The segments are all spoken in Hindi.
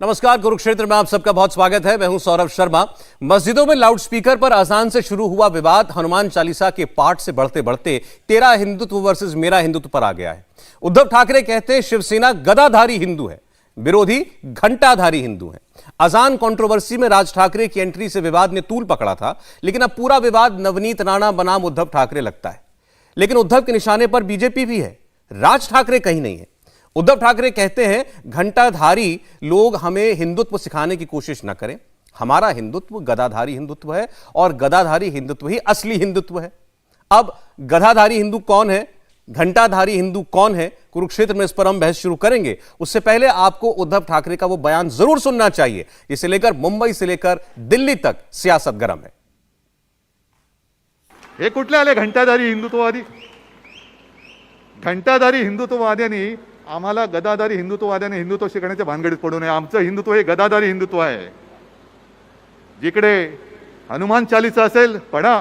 नमस्कार, कुरुक्षेत्र में आप सबका बहुत स्वागत है। मैं हूं सौरभ शर्मा। मस्जिदों में लाउडस्पीकर पर अजान से शुरू हुआ विवाद हनुमान चालीसा के पाठ से बढ़ते बढ़ते तेरा हिंदुत्व वर्सेस मेरा हिंदुत्व पर आ गया है। उद्धव ठाकरे कहते हैं शिवसेना गदाधारी हिंदू है, विरोधी घंटाधारी हिंदू है। अजान कंट्रोवर्सी में राज ठाकरे की एंट्री से विवाद ने तूल पकड़ा था, लेकिन अब पूरा विवाद नवनीत राणा बनाम उद्धव ठाकरे लगता है। लेकिन उद्धव के निशाने पर बीजेपी भी है, राज ठाकरे कहीं नहीं है। उद्धव ठाकरे कहते हैं घंटाधारी लोग हमें हिंदुत्व सिखाने की कोशिश न करें, हमारा हिंदुत्व गदाधारी हिंदुत्व है और गदाधारी हिंदुत्व ही असली हिंदुत्व है। अब गदाधारी हिंदू कौन है, घंटाधारी हिंदू कौन है, कुरुक्षेत्र में इस पर हम बहस शुरू करेंगे। उससे पहले आपको उद्धव ठाकरे का वो बयान जरूर सुनना चाहिए जिसे लेकर मुंबई से लेकर दिल्ली तक सियासत गर्म है। हे कुठले आले घंटाधारी हिंदुत्ववादी? घंटाधारी हिंदुत्ववाद्यांनी आम्हाला गदाधारी हिंदुत्ववाद्याने हिंदुत्व शिकण्याच्या भानगडीत पडू नये। आमचं हिंदुत्व हे गदाधारी हिंदुत्व आहे। जिकडे हनुमान चालीसा असेल पढा,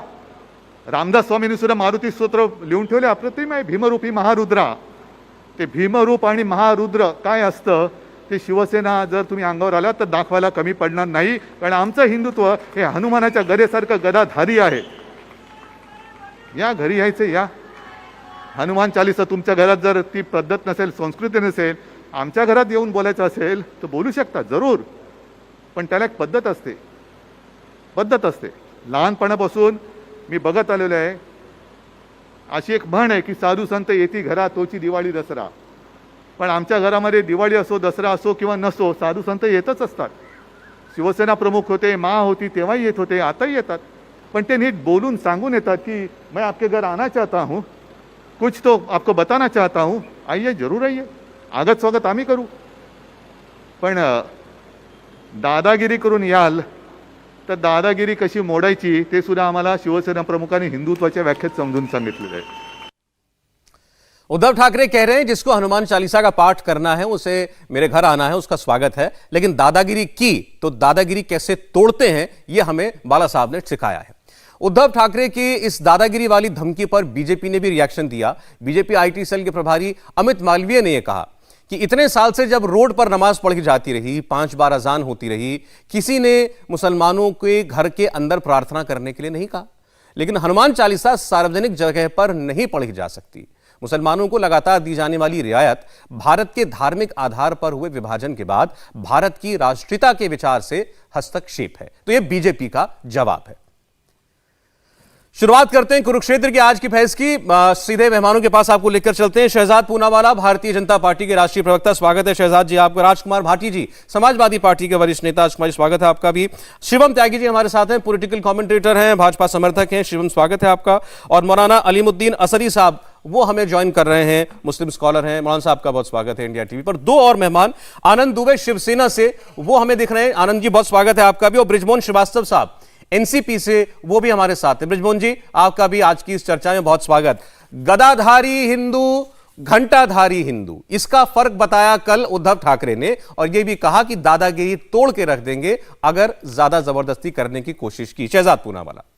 रामदास स्वामींनी सुद्धा मारुती स्तोत्र लिहून ठेवले, अप्रतिम आहे। भीमरूपी महारुद्रा, ते भीमरूप आणि महारुद्र काय असतं ते शिवसेना जर तुम्ही अंगावर आला तर दाखवायला कमी पडणार नाही, कारण आमचं हिंदुत्व हे हनुमानाच्या गदेसारखं गदाधारी आहे। या घरी यायचे, या हनुमान चालीसा तुमच्या घरात जर ती पद्धत नसेल, संस्कृती नसेल, आमच्या घरात येऊन बोलायचं असेल तर बोलू शकता जरूर, पण त्याला एक पद्धत असते, पद्धत असते। लहानपणापासून मी बघत आलेलो आहे। अशी एक म्हण आहे की साधू संत येती घरा तोची दिवाळी दसरा, पण आमच्या घरामध्ये दिवाळी असो, दसरा असो किंवा नसो, साधू संत येतच असतात। शिवसेना प्रमुख होते, माँ होती तेव्हाही येत होते, आताही येतात, पण ते नीट बोलून सांगून येतात की मैं आपके घर आना चाहता हूँ, कुछ तो आपको बताना चाहता हूँ, आइए जरूर आइए, आगत स्वागत आम्ही करू। पण दादागिरी करून याल तर दादागिरी कशी मोडायची ते सुद्धा आम्हाला शिवसेना प्रमुखांनी हिंदुत्वाच्या व्याख्येत समजून सांगितलेलं आहे। उद्धव ठाकरे कह रहे हैं जिसको हनुमान चालीसा का पाठ करना है उसे मेरे घर आना है, उसका स्वागत है, लेकिन दादागिरी की तो दादागिरी कैसे तोड़ते हैं यह हमें बाला साहब ने सिखाया है। उद्धव ठाकरे की इस दादागिरी वाली धमकी पर बीजेपी ने भी रिएक्शन दिया। बीजेपी आईटी सेल के प्रभारी अमित मालवीय ने यह कहा कि इतने साल से जब रोड पर नमाज पढ़ी जाती रही, 5 बार अजान होती रही, किसी ने मुसलमानों के घर के अंदर प्रार्थना करने के लिए नहीं कहा, लेकिन हनुमान चालीसा सार्वजनिक जगह पर नहीं पढ़ी जा सकती। मुसलमानों को लगातार दी जाने वाली रियायत भारत के धार्मिक आधार पर हुए विभाजन के बाद भारत की राष्ट्रीयता के विचार से हस्तक्षेप है। तो यह बीजेपी का जवाब है। शुरुआत करते हैं कुरुक्षेत्र की आज की बहस की। सीधे मेहमानों के पास आपको लेकर चलते हैं। शहजाद पूनावाला, भारतीय जनता पार्टी के राष्ट्रीय प्रवक्ता, स्वागत है शहजाद जी आपका। राजकुमार भाटी जी, समाजवादी पार्टी के वरिष्ठ नेता, राजकुमार जी स्वागत है आपका भी। शिवम त्यागी जी हमारे साथ हैं, पॉलिटिकल कमेंटेटर हैं, भाजपा समर्थक हैं। शिवम स्वागत है आपका। और मौलाना अलीमुद्दीन असरी साहब वो हमें ज्वाइन कर रहे हैं, मुस्लिम स्कॉलर हैं। मौलाना साहब का बहुत स्वागत है इंडिया टीवी पर। दो और मेहमान, आनंद दुबे शिवसेना से, वो हमें दिख रहे हैं। आनंद जी बहुत स्वागत है आपका भी। और बृजमोहन श्रीवास्तव साहब एनसीपी से, वो भी हमारे साथ है। बृजमोहन जी आपका भी आज की इस चर्चा में बहुत स्वागत। गदाधारी हिंदू, घंटाधारी हिंदू, इसका फर्क बताया कल उद्धव ठाकरे ने, और यह भी कहा कि दादागिरी तोड़ के रख देंगे अगर ज्यादा जबरदस्ती करने की कोशिश की। शहजाद पूनावाला,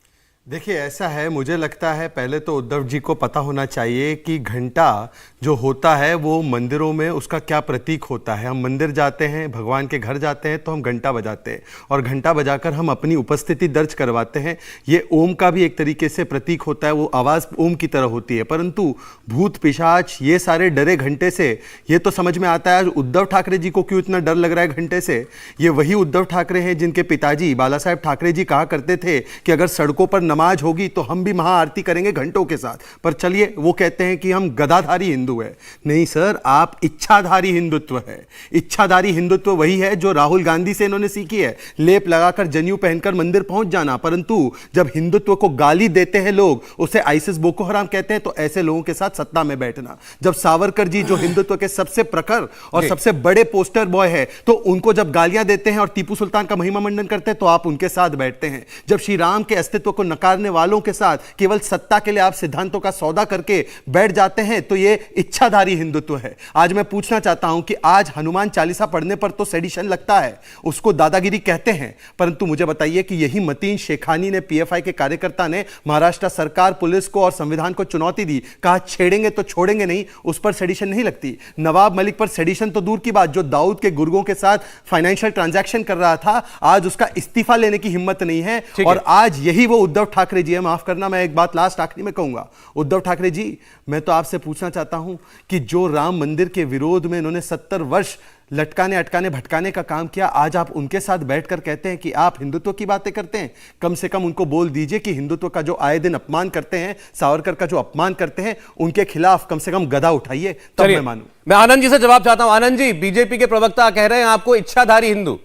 देखिए ऐसा है, मुझे लगता है पहले तो उद्धव जी को पता होना चाहिए कि घंटा जो होता है वो मंदिरों में उसका क्या प्रतीक होता है। हम मंदिर जाते हैं, भगवान के घर जाते हैं तो हम घंटा बजाते हैं, और घंटा बजाकर हम अपनी उपस्थिति दर्ज करवाते हैं। ये ओम का भी एक तरीके से प्रतीक होता है, वो आवाज़ ओम की तरह होती है। परंतु भूत पिशाच ये सारे डरे घंटे से, ये तो समझ में आता है उद्धव ठाकरे जी को क्यों इतना डर लग रहा है घंटे से। ये वही उद्धव ठाकरे हैं जिनके पिताजी बाला साहेब ठाकरे जी कहा करते थे कि अगर सड़कों पर नमाज होगी तो हम भी महाआरती करेंगे घंटों के साथ। पर चलिए, वो कहते हैं कि हम गदाधारी हिंदू है। नहीं सर, आप इच्छाधारी हिंदुत्व है। इच्छाधारी हिंदुत्व वही है जो राहुल गांधी से इन्होंने सीखी है, लेप लगाकर जनेऊ पहनकर मंदिर पहुंच जाना। परंतु जब हिंदुत्व को गाली देते हैं लोग, उसे आईसिस बोको हराम कहते हैं, तो ऐसे लोगों के साथ सत्ता में बैठना। जब सावरकर जी जो हिंदुत्व के सबसे प्रखर और सबसे बड़े पोस्टर बॉय है, तो उनको जब गालियां देते हैं और टीपू सुल्तान का महिमा मंडन करते हैं तो आप उनके साथ बैठते हैं। जब श्री राम के अस्तित्व को नकार नकारने वालों के साथ केवल सत्ता के लिए आप सिद्धांतों का सौदा करके बैठ जाते हैं, तो ये इच्छाधारी हिंदुत्व है। आज मैं पूछना चाहता हूं कि आज हनुमान चालीसा पढ़ने पर तो सेडिशन लगता है, उसको दादागिरी कहते हैं, परंतु मुझे बताइए कि यही मतीन शेखानी ने, पीएफआई के कार्यकर्ता ने महाराष्ट्र सरकार, पुलिस को और संविधान को चुनौती दी, कहा छेड़ेंगे तो छोड़ेंगे नहीं, उस पर सेडिशन नहीं लगती। नवाब मलिक पर सेडिशन तो दूर की बात, जो दाऊद के गुर्गों के साथ फाइनेंशियल ट्रांजैक्शन कर रहा था, आज उसका इस्तीफा लेने की हिम्मत नहीं है। और आज यही वो उद्धव ठाकरे जी है। माफ करना, मैं एक बात लास्ट आखिरी में कहूंगा। उद्धव ठाकरे जी, मैं तो आपसे पूछना चाहता हूं कि जो राम मंदिर के विरोध में इन्होंने 70 वर्ष लटकाने अटकाने भटकाने का काम किया, आज आप उनके साथ बैठकर कहते हैं कि आप हिंदुत्व की बातें करते हैं। कम से कम उनको बोल दीजिए कि हिंदुत्व का जो आए दिन अपमान करते हैं, सावरकर का जो अपमान करते हैं, उनके खिलाफ कम से कम गदा उठाइए, तब मैं मानूं। मैं आनंद जी से जवाब चाहता हूं। आनंद जी, बीजेपी के प्रवक्ता कह रहे हैं आपको इच्छाधारी हिंदू।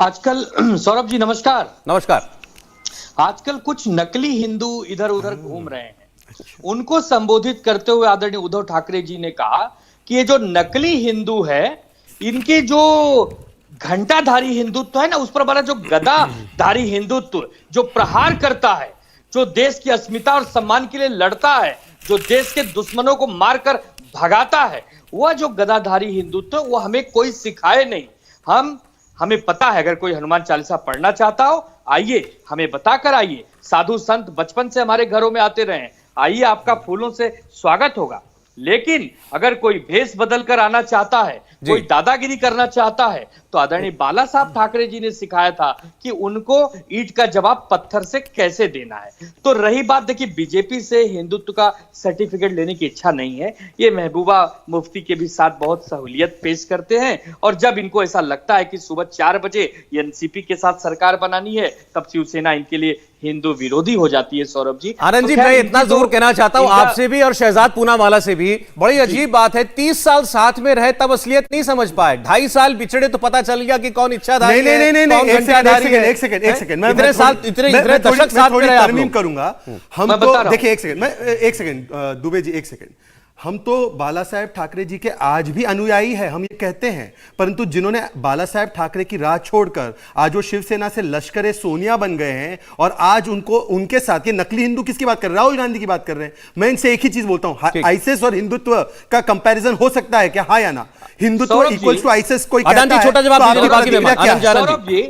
आजकल सौरभ जी नमस्कार। नमस्कार। आजकल कुछ नकली हिंदू इधर उधर घूम रहे हैं, उनको संबोधित करते हुए आदरणीय उद्धव ठाकरे जी ने कहा कि ये जो नकली हिंदू है, इनके जो घंटाधारी हिंदुत्व है ना, उस पर बड़ा जो गदाधारी हिंदुत्व जो प्रहार करता है, जो देश की अस्मिता और सम्मान के लिए लड़ता है, जो देश के दुश्मनों को मारकर भगाता है, वह जो गदाधारी हिंदुत्व वो हमें कोई सिखाए नहीं। हमें पता है, अगर कोई हनुमान चालीसा पढ़ना चाहता हो, आइए, हमें बताकर आइए। साधु संत बचपन से हमारे घरों में आते रहे, आइए, आपका फूलों से स्वागत होगा। लेकिन अगर कोई भेष बदल कर आना चाहता है, कोई दादागिरी करना चाहता है, तो आदरणीय बाला साहब ठाकरे जी ने सिखाया था कि उनको ईंट का जवाब पत्थर से कैसे देना है। तो रही बात, देखिए, बीजेपी से हिंदुत्व का सर्टिफिकेट लेने की इच्छा नहीं है। ये महबूबा मुफ्ती के भी साथ बहुत सहूलियत पेश करते हैं, और जब इनको ऐसा लगता है कि सुबह 4 बजे एनसीपी के साथ सरकार बनानी है, तब शिवसेना इनके लिए हिंदू विरोधी हो जाती है। सौरभ जी, आनंद जी, मैं इतना जरूर कहना चाहता हूं आपसे भी और शहजाद पूनावाला से भी। बड़ी अजीब बात है, 30 साल साथ में रहे तब असलियत नहीं समझ पाए, 2.5 साल बिछड़े तो पता चल गया कि कौन इच्छाधारी है, कौन घंटाधारी है। एक सेकंड, मैं इतने साल, इतने दशक साथ में रहे आप लोग। करूंगा। हम तो देखिए, एक सेकंड दुबे जी, एक सेकंड। हम तो बाला साहेब ठाकरे जी के आज भी अनुयायी हैं, हम ये कहते हैं, परंतु जिन्होंने बाला साहेब ठाकरे की राह छोड़कर आज वो शिवसेना से लश्कर सोनिया बन गए हैं, और आज उनको उनके साथ, ये नकली हिंदू किसकी बात कर रहे हैं? राहुल गांधी की बात कर रहे हैं। मैं इनसे एक ही चीज बोलता हूं, आईएसएस और हिंदुत्व का कंपैरिजन हो सकता है क्या? हाँ या ना? हिंदुत्व इक्वल्स टू आईएसएस कोई कहता है? छोटा जवाब दीजिए, बाकी में सौरभ जी,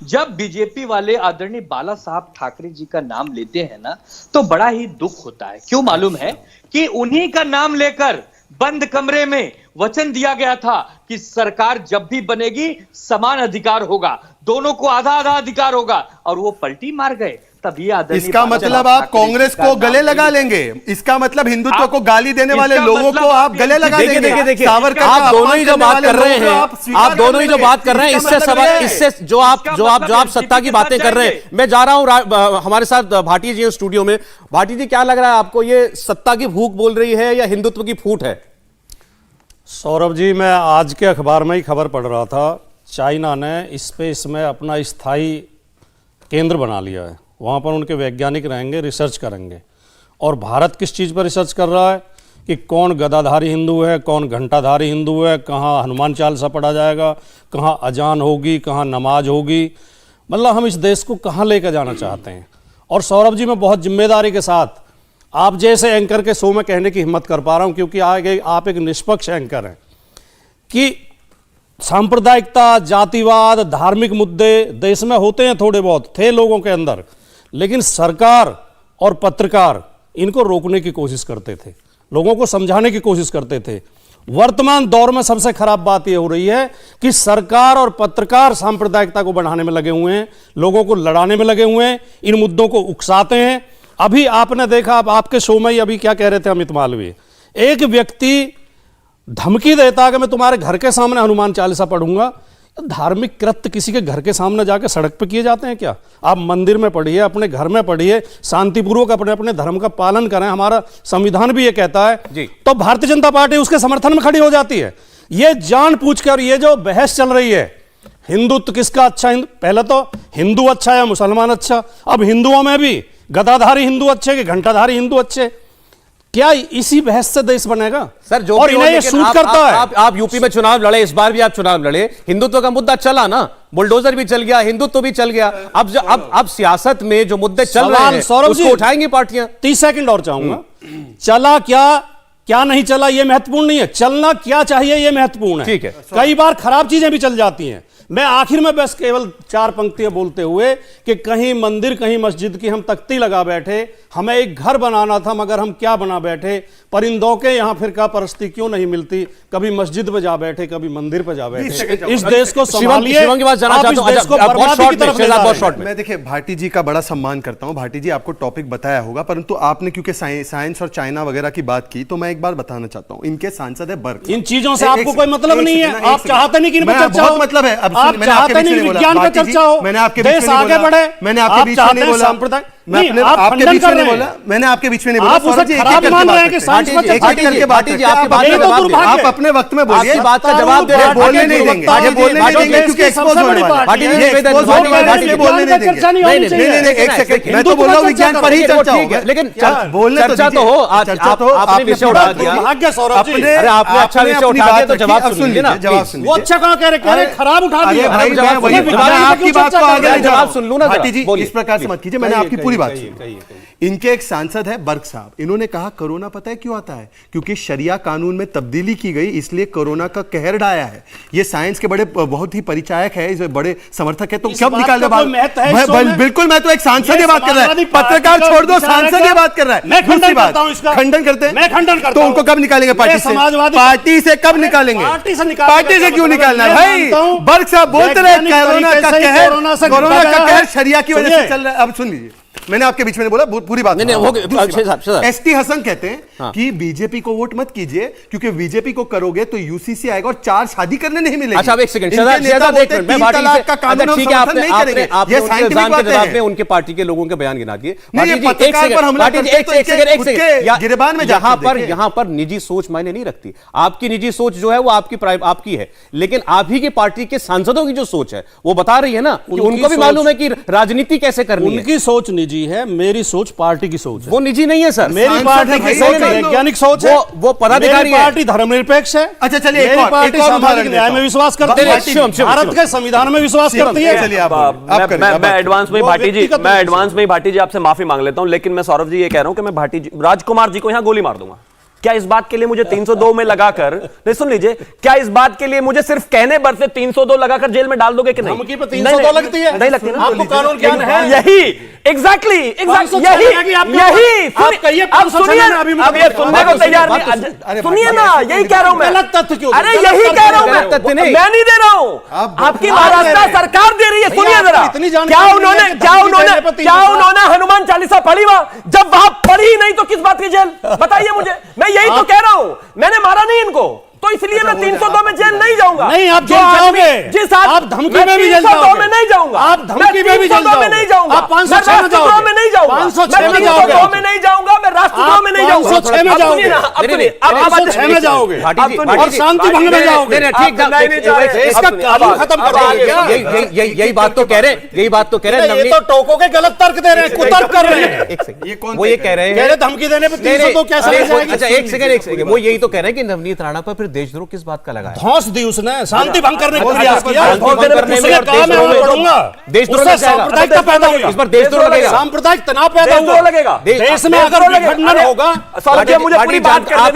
जब बीजेपी वाले आदरणीय बाला साहब ठाकरे जी का नाम लेते हैं ना, तो बड़ा ही दुख होता है। क्यों मालूम है? कि उन्हीं का नाम लेकर बंद कमरे में वचन दिया गया था कि सरकार जब भी बनेगी समान अधिकार होगा, दोनों को आधा आधा अधिकार होगा, और वो पलटी मार गए। तब ये इसका मतलब आप कांग्रेस को गले लगा लेंगे, इसका मतलब हिंदुत्व को गाली देने वाले लोगों को आप गले लगा लेंगे। देखिए, आप दोनों ही जो बात कर रहे हैं, आप दोनों ही जो बात कर रहे हैं, इससे सवाल, इससे जो आप सत्ता की बातें कर रहे हैं, मैं जा रहा हूं, हमारे साथ भाटी जी स्टूडियो में। भाटी जी, क्या लग रहा है आपको, ये सत्ता की भूख बोल रही है या हिंदुत्व की फूट है? सौरभ जी, मैं आज के अखबार में ही खबर पढ़ रहा था, चाइना ने स्पेस में अपना स्थायी केंद्र बना लिया है, वहाँ पर उनके वैज्ञानिक रहेंगे, रिसर्च करेंगे। और भारत किस चीज़ पर रिसर्च कर रहा है कि कौन गदाधारी हिंदू है, कौन घंटाधारी हिंदू है, कहाँ हनुमान चालीसा पढ़ा जाएगा, कहाँ अजान होगी, कहाँ नमाज होगी। मतलब हम इस देश को कहाँ लेकर जाना चाहते हैं। और सौरभ जी, मैं बहुत जिम्मेदारी के साथ आप जैसे एंकर के शो में कहने की हिम्मत कर पा रहा हूँ, क्योंकि आगे आप एक निष्पक्ष एंकर हैं, कि सांप्रदायिकता, जातिवाद, धार्मिक मुद्दे देश में होते हैं, थोड़े बहुत थे लोगों के अंदर, लेकिन सरकार और पत्रकार इनको रोकने की कोशिश करते थे, लोगों को समझाने की कोशिश करते थे। वर्तमान दौर में सबसे खराब बात यह हो रही है कि सरकार और पत्रकार सांप्रदायिकता को बढ़ाने में लगे हुए हैं, लोगों को लड़ाने में लगे हुए हैं, इन मुद्दों को उकसाते हैं। अभी आपने देखा, आपके शो में ही अभी क्या कह रहे थे अमित मालवीय, एक व्यक्ति धमकी देता कि मैं तुम्हारे घर के सामने हनुमान चालीसा पढ़ूंगा। धार्मिक कृत्य किसी के घर के सामने जाके सड़क पे किए जाते हैं क्या? आप मंदिर में पढ़िए, अपने घर में पढ़िए, शांतिपूर्वक अपने अपने धर्म का पालन करें, हमारा संविधान भी ये कहता है जी। तो भारतीय जनता पार्टी उसके समर्थन में खड़ी हो जाती है। ये जान पूछकर ये जो बहस चल रही है, हिंदुत्व किसका अच्छा, पहले तो हिंदू अच्छा या मुसलमान अच्छा, अब हिंदुओं में भी गदाधारी हिंदू अच्छे कि घंटाधारी हिंदू अच्छे। क्या इसी बहस से देश बनेगा? सर जो और भी हो, इन्हें ये लेकिन सूट करता है। आप यूपी में चुनाव लड़े, इस बार भी आप चुनाव लड़े, हिंदुत्व का मुद्दा चला ना, बुलडोजर भी चल गया, हिंदुत्व भी चल गया। अब सियासत में जो मुद्दे चल रहे हैं उसको उठाएंगी पार्टियां। 30 सेकंड और चाहूंगा। चला क्या नहीं चला ये महत्वपूर्ण नहीं है, चलना क्या चाहिए ये महत्वपूर्ण है। ठीक है। कई बार खराब चीजें भी चल जाती हैं। मैं आखिर में बस केवल 4 पंक्तियां बोलते हुए कि कहीं मंदिर कहीं मस्जिद की हम तख्ती लगा बैठे, हमें एक घर बनाना था मगर हम क्या बना बैठे, परिंदों के यहां फिरका परस्ती क्यों नहीं मिलती, कभी मस्जिद पे जा बैठे कभी मंदिर पे जा बैठे। इस देश को संभालिए। शिवम की बात जानना आप चाहता इस हूं। देश को अच्छा, बहुत बर्बादी शॉर्ट की तरफ में, ले जा बहुत रहे हैं। शॉर्ट में। मैं देखिए भाटी जी का बड़ा सम्मान करता हूं। भाटी जी आपको टॉपिक बताया होगा, परंतु आपने क्योंकि साइंस और चाइना वगैरह की बात की, तो मैं एक बात बताना चाहता हूं। इनके सांसद है बर्क। इन चीजों से आपको कोई मतलब नहीं है। आप चाहते नहीं कि इन पर चर्चा हो। मतलब है। अब आप चाहते नहीं विज्ञान पर चर्चा हो, मैंने आपके देश आगे बढ़े। मैंने आपके बीच में नहीं बोला। सांप्रदायिक मैंने आपके बीच में नहीं बोला। मैंने आपके बीच में नहीं बोला। आप उसे खराब मान रहे हैं कि साइंस पर चर्चा कीजिए। भाटी जी आपकी बात का जवाब दें। आप अपने वक्त में बोलिए। आपकी बात का जवाब दे रहे हैं। बोलने नहीं देंगे, ये बोलने नहीं देंगे क्योंकि एक्सपोज होने वाला है। भाटी जी ये एक्सपोज होने वाला है, इसलिए बोलने नहीं देंगे। चर्चा नहीं होनी चाहिए। नहीं, एक सेकंड, मैं तो बोल रहा हूँ विज्ञान पर ही चर्चा होगी। लेकिन बोलने चर्चा तो हो। आज आपने विषय उठा दिया। दुर्भाग्य सौरभ जी। अरे आपने अच्छा विषय उठा दिया तो जवाब सुन लीजिए ना। जवाब सुन वो अच्छा कहाँ कह रहे, खराब उठा दिया। आपकी बात को आगे जवाब सुन लूं ना। भाटी जी इस प्रकार से मत कीजिए, मैंने आपकी पूरी बात सुनी। इनके एक सांसद है बर्क साहब, इन्होंने कहा कोरोना पता है क्यों आता है, क्योंकि शरिया कानून में तब्दीली की गई, इसलिए कोरोना का कहर ढाया है। ये साइंस के बड़े बहुत ही परिचायक है, इस बड़े समर्थक है। तो कब निकालने बात? बिल्कुल, मैं तो एक सांसद ये बात कर रहा है, पत्रकार छोड़ दो, सांसद ये बात कर रहा है। मैं खंडन करता हूं इसका। खंडन करते हैं? मैं खंडन करता तो हूं। उनको कब निकालेंगे पार्टी से? समाजवादी पार्टी से कब निकालेंगे? पार्टी से क्यों निकालना है भाई? बर्क साहब बोलते रहे कोरोना का कहर शरिया की वजह से चल रहा है। अब सुन लीजिए, मैंने आपके बीच में बोला पूरी बात। एसटी हसन कहते हैं कि बीजेपी को वोट मत कीजिए, क्योंकि बीजेपी को करोगे तो यूसीसी आएगा और 4 शादी करने नहीं मिलेगी। अच्छा, अब एक सेकंड, ठीक है, आपने उनके इल्जाम के जवाब में उनके पार्टी के लोगों के बयान गिना दिए। यहाँ पर निजी सोच मायने नहीं रखती। आपकी निजी सोच जो है वो आपकी है, लेकिन आप ही की पार्टी के सांसदों की जो सोच है वो बता रही है ना कि उनको भी मालूम है कि राजनीति कैसे करनी है। उनकी सोच निजी है, मेरी सोच पार्टी की सोच है। वो निजी नहीं है सर, मेरी पार्टी की सोच वैज्ञानिक सोच है। वो पदाधिकारी है। पार्टी धर्मनिरपेक्ष है। अच्छा चलिए, मेरी पार्टी सामाजिक न्याय में विश्वास करती है, भारत के संविधान में विश्वास करती है। मैं एडवांस में भाटी जी आपसे माफी मांग लेता हूं, लेकिन मैं सौरभ जी ये कह रहा हूं कि मैं भाटी जी राजकुमार जी को यहां गोली मार दूंगा। क्या इस बात के लिए मुझे 302 में लगाकर, नहीं सुन लीजिए, क्या इस बात के लिए मुझे सिर्फ कहने भर से 302 लगाकर जेल में डाल दोगे कि नहीं? धमकी पे 302 लगती है? नहीं लगती ना। आपको कानून ज्ञान है? यही एग्जैक्टली आप सुनिए, अब ये सुनने को तैयार नहीं। सुनिए ना, यही कह रहा हूं मैं। गलत तथ्य क्यों? अरे यही कह रहा हूं मैं नहीं दे रहा हूं, आपकी महाराष्ट्र सरकार दे रही है। सुनिए जरा, क्या उन्होंने हनुमान चालीसा पढ़ी वहां? जब वहां पढ़ी ही नहीं तो किस बात की जेल? बताइए मुझे। मैं यही तो कह रहा हूं, मैंने मारा नहीं इनको, तो इसलिए मैं 302 में जेल नहीं जाऊंगा। नहीं, आप जेल जाओगे। जिस आप धमकी में भी जेल जाओगे। में नहीं जाऊंगा। आप धमकी में भी जेल जाओगे। नहीं जाऊंगा। आप 506 में जाओगे। में नहीं जाऊंगा। 506 में जाओगे। 302 में नहीं जाऊंगा। मैं राष्ट्रद्रोह में नहीं जाऊंगा। 506 में जाओगे। 506 में जाओगे और शांति भंग में जाओगे। इसका कानून खत्म कर। यही बात तो कह रहे हैं, यही बात तो कह रहे हैं। ये तो टोको के गलत तर्क दे रहे हैं, कुतर्क कर रहे हैं। वो ये कह रहे हैं धमकी देने पे 302 कैसे ले जाएंगे? अच्छा, एक सेकंड, वो यही तो कह रहे हैं कि नवनीत राणा पर फिर देशद्रोह किस बात का लगा है? धौंस दी उसने, शांति भंग करने का प्रयास किया। सांप्रदायिकता पैदा हुई, इस पर देशद्रोह लगेगा, सांप्रदायिक तनाव पैदा हुआ लगेगा देश में। अगर विघटन होगा,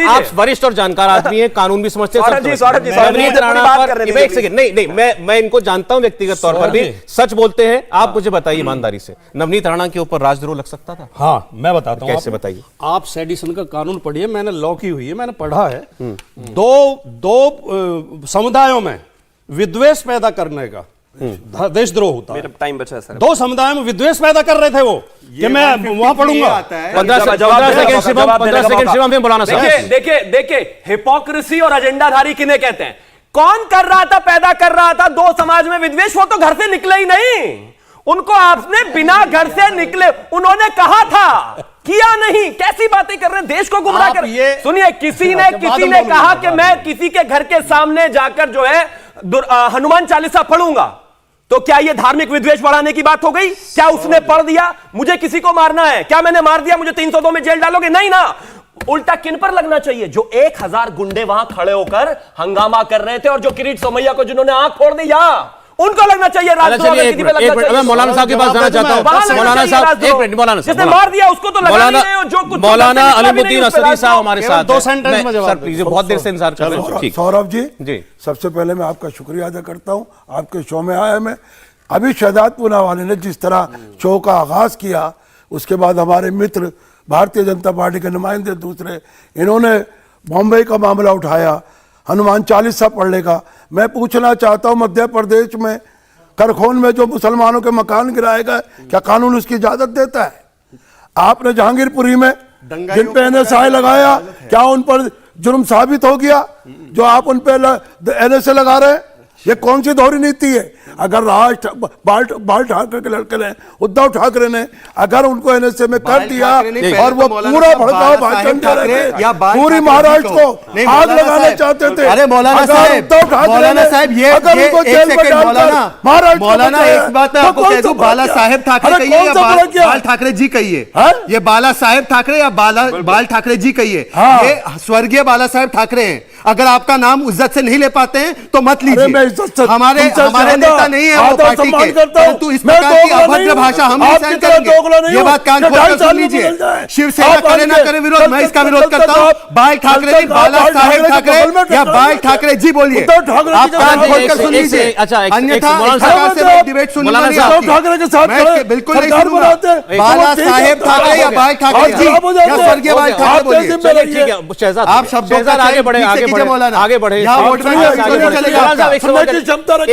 आप वरिष्ठ और जानकार आदमी हैं, कानून भी समझते हैं। नवनीत राणा पर एक सेकंड, नहीं, मैं इनको जानता हूं व्यक्तिगत तौर पर भी, सच बोलते हैं। आप मुझे बताइए ईमानदारी से, नवनीत राणा के ऊपर राजद्रोह लग सकता था? हाँ, मैं बताता हूं। कैसे बताइए? आप सेडिशन का कानून पढ़िए, मैंने लॉ की हुई है, मैंने पढ़ा है। दो समुदायों में विद्वेष पैदा करने का देशद्रोह होता है। टाइम बचा है सर। 2 समुदायों में विद्वेष पैदा कर रहे थे वो, कि मैं वहां पढ़ूंगा। 15 सेकंड शिवम में बुलाना। देखिए हिपोक्रेसी और एजेंडाधारी किन्हें कहते हैं? कौन कर रहा था, पैदा कर रहा था 2 समाज में विद्वेष? वो तो घर से निकले ही नहीं, उनको आपने बिना घर से निकले, उन्होंने कहा था, किया नहीं। कैसी बातें कर रहे हैं, देश को गुमराह कर। सुनिए, किसी ने कहा कि मैं किसी के घर के सामने जाकर जो है हनुमान चालीसा पढ़ूंगा, तो क्या यह धार्मिक विद्वेष बढ़ाने की बात हो गई? क्या उसने पढ़ दिया, मुझे किसी को मारना है, क्या मैंने मार दिया, मुझे 302 में जेल डालोगे? नहीं ना। उल्टा किन पर लगना चाहिए? जो 1000 गुंडे वहां खड़े होकर हंगामा कर रहे थे और जो किरीट सोमैया को जिन्होंने आंख फोड़ दी, उनको लगना चाहिए। मैं मौलाना साहब के पास जाना चाहता हूं। मौलाना साहब एक मिनट, मौलाना साहब, जिसने मार दिया उसको तो लगा नहीं है, जो कुछ मौलाना अलीमुद्दीन असदी साहब हमारे साथ दो सेंटेंस में जवाब सर प्लीज, बहुत देर से इंतजार कर रहे हैं। ठीक, सौरभ जी जी सबसे पहले मैं आपका शुक्रिया अदा करता हूं, आपके शो में आया मैं। अभी शहजाद पूनावाला ने जिस तरह शो का आगाज किया, उसके बाद हमारे मित्र भारतीय जनता पार्टी के नुमाइंदे दूसरे, इन्होंने बॉम्बे का मामला उठाया, हनुमान चालीसा पढ़ने का। मैं पूछना चाहता हूं, मध्य प्रदेश में करखोन में जो मुसलमानों के मकान गिराए गए, क्या कानून उसकी इजाजत देता है? आपने जहांगीरपुरी में जिन पे NSA लगाया, क्या उन पर जुर्म साबित हो गया जो आप उन पे NSA लगा रहे हैं? ये कौन सी दोहरी नीति है? अगर बाल ठाकरे के लड़के ने, उद्धव ठाकरे ने अगर उनको NSA में कर दिया और वो पूरा भड़काऊ भाषण दे रहे थे, पूरी महाराष्ट्र को आग लगाना चाहते थे, अरे मौलाना साहब, उद्धव ठाकरे ने अगर उनको जेल में डालकर महाराष्ट्र मौलाना एक बात मैं आपको कह दूं, बाला साहेब ठाकरे कहिए या बाल ठाकरे जी कहिए, ये बाला साहेब ठाकरे या बाल ठाकरे जी कहिए, ये स्वर्गीय बाला साहेब ठाकरे हैं। अगर आपका नाम इज्जत से नहीं ले पाते हैं तो मत लीजिए। हमारे नेता नहीं है वो पार्टी के, परंतु इस प्रकार की अभद्र भाषा हम नहीं सहन करेंगे। ये बात कान खोलकर सुन लीजिए। शिवसेना करे ना करे विरोध, मैं इसका विरोध करता हूँ। बाल ठाकरे जी, बाला साहेब ठाकरे या बाल ठाकरे जी बोलिए, आप कान खोलकर सुन लीजिए। अन्यथा डिबेट सुनूंगा नहीं आपकी, बिल्कुल नहीं सुनूंगा। बाला साहेब ठाकरे या बाल ठाकरे जी या स्वर्गीय बाल ठाकरे बोलिए। आप शब्दों आगे बढ़े, आगे बढ़े।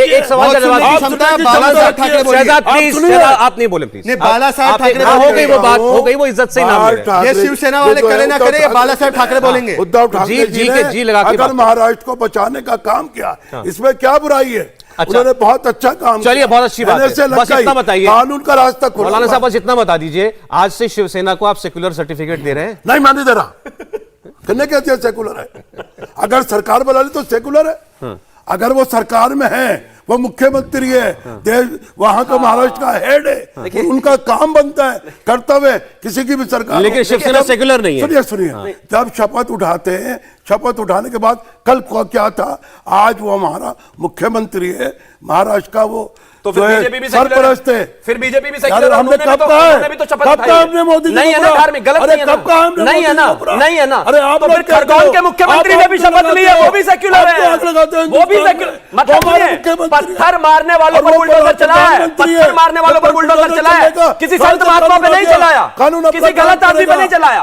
एक सवाल का जवाब, बाला साहेब ठाकरे बोलिए। आप नहीं बोले प्लीज। बाला साहेब ठाकरे हो गई वो बात, हो गई वो, इज्जत से नाम ले रहे हैं। ये शिवसेना वाले करे ना करे, बाला साहेब ठाकरे बोलेंगे। उद्धव ठाकरे जी ने अगर महाराष्ट्र को बचाने का काम किया, इसमें क्या बुराई है? उन्होंने बहुत अच्छा काम किया। चलिए, बहुत अच्छी बात है। बस इतना बताइए, कानून का रास्ता खुला। मौलाना साहब बस इतना बता दीजिए, आज से शिवसेना को आप सेक्युलर सर्टिफिकेट दे रहे हैं? नहीं, मैं नहीं दे रहा। कहने कहते हैं सेकुलर है? अगर सरकार बना ली तो सेकुलर है। अगर वो सरकार में है, वो मुख्यमंत्री है, देश वहां का महाराष्ट्र का हेड है, उनका काम बनता है, कर्तव्य किसी की भी सरकार। लेकिन शिवसेना सेकुलर नहीं है। सुनिए, जब शपथ उठाते हैं, शपथ उठाने के बाद कल क्या था, आज वो हमारा मुख्यमंत्री है महाराष्ट्र का, वो तो फिर बीजेपी भी सरपरस्त है। फिर बीजेपी भी सेक्युलर है। हमने कब कहा है? भी तो शपथ कब कहा हमने मोदी जी? नहीं है ना, धार्मिक गलत नहीं है ना, नहीं है ना, नहीं है ना। अरे आप तो फिर खरगोन के मुख्यमंत्री ने भी शपथ ली है, वो भी सेक्युलर है, वो भी सेक्युलर। मतलब पत्थर मारने वालों पर बुलडोजर चलाया है, पत्थर मारने वालों पर बुलडोजर चलाया है, किसी संत महात्मा पे नहीं चलाया, किसी गलत आदमी पे नहीं चलाया।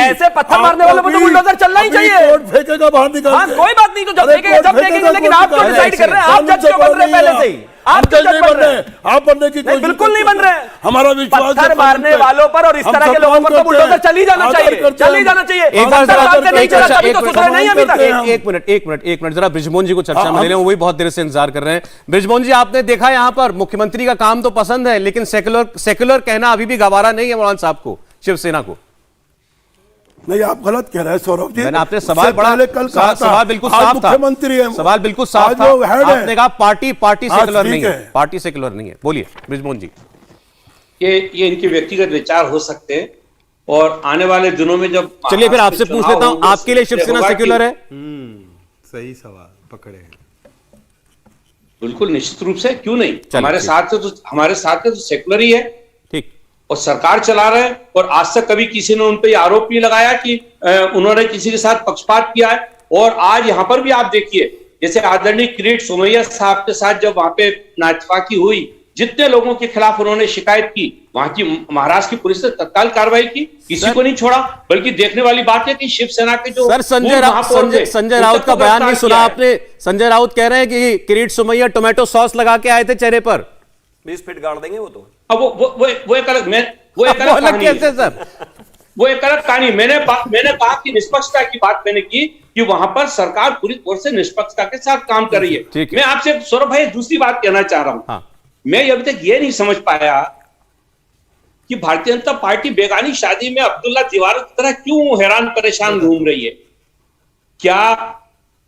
ऐसे पत्थर मारने वालों पर तो बुलडोजर चलना ही चाहिए। फेंकेगा बाहर निकाल। हाँ, कोई बात नहीं, तो जब फेंकेंगे, लेकिन आप क्यों डिसाइड कर रहे हैं? आप जज क्यों बन रहे हैं पहले से ही? आप जज नहीं बन रहे हैं, आप बनने की कोशिश बिल्कुल नहीं बन रहे हैं। हमारा विश्वास पत्थर मारने वालों पर और इस तरह के लोगों पर तो बुलडोजर चली जाना चाहिए, चली जाना चाहिए। एक बार नहीं चला, तभी तो सुधरे नहीं अभी तक। एक मिनट जरा ब्रिजमोहन जी को चर्चा में ले लें, वो भी बहुत देर से इंतजार कर रहे हैं। ब्रिजमोहन जी, आपने देखा यहाँ पर मुख्यमंत्री का काम तो पसंद है, लेकिन सेक्युलर कहना अभी भी गवारा नहीं है मौलाना साहब को, शिवसेना को। नहीं, आप गलत कह रहे हैं सौरभ जी। मैंने आपने सवाल बड़ा कल कहा, सवाल बिल्कुल साफ था, मुख्यमंत्री है, सवाल बिल्कुल साफ था। आपने कहा पार्टी सेक्युलर नहीं है, पार्टी सेक्युलर नहीं है। बोलिए ब्रिजमोहन जी। ये इनके व्यक्तिगत विचार हो सकते हैं, और आने वाले दिनों में जब, चलिए फिर आपसे पूछ लेता हूं, आपके लिए शिवसेना सेक्युलर है? सही सवाल पकड़े हैं। बिल्कुल, निश्चित रूप से, क्यों नहीं। हमारे साथ तो सेक्युलर ही है, ठीक, और सरकार चला रहे हैं। और आज तक कभी किसी ने उन पर आरोप नहीं लगाया कि उन्होंने किसी के साथ पक्षपात किया है। और आज यहां पर भी आप देखिए, जैसे आदरणीय किरीट सोमैया साहब के साथ जब वहां पे नाचपाकी हुई, जितने लोगों के खिलाफ उन्होंने शिकायत की, वहां की महाराष्ट्र की पुलिस ने तत्काल कार्रवाई की, किसी को नहीं छोड़ा। बल्कि देखने वाली बात है कि शिवसेना के जो सर संजय राउत का बयान नहीं सुना आपने? संजय राउत कह रहे हैं कि किरीट सोमैया टोमेटो सॉस लगा के आए थे चेहरे पर। 20 फीट गाड़ देंगे वो तो। अब वो एक अलग कहानी है। मैंने कहा कि निष्पक्षता की बात मैंने की कि वहां पर सरकार पूरी तौर से निष्पक्षता के साथ काम कर रही है। मैं आपसे सौरभ भाई दूसरी बात कहना चाह रहा हूं। हाँ। मैं अभी तक ये नहीं समझ पाया कि भारतीय जनता पार्टी बेगानी शादी में अब्दुल्ला दीवार की तरह क्यों हैरान परेशान घूम रही है। क्या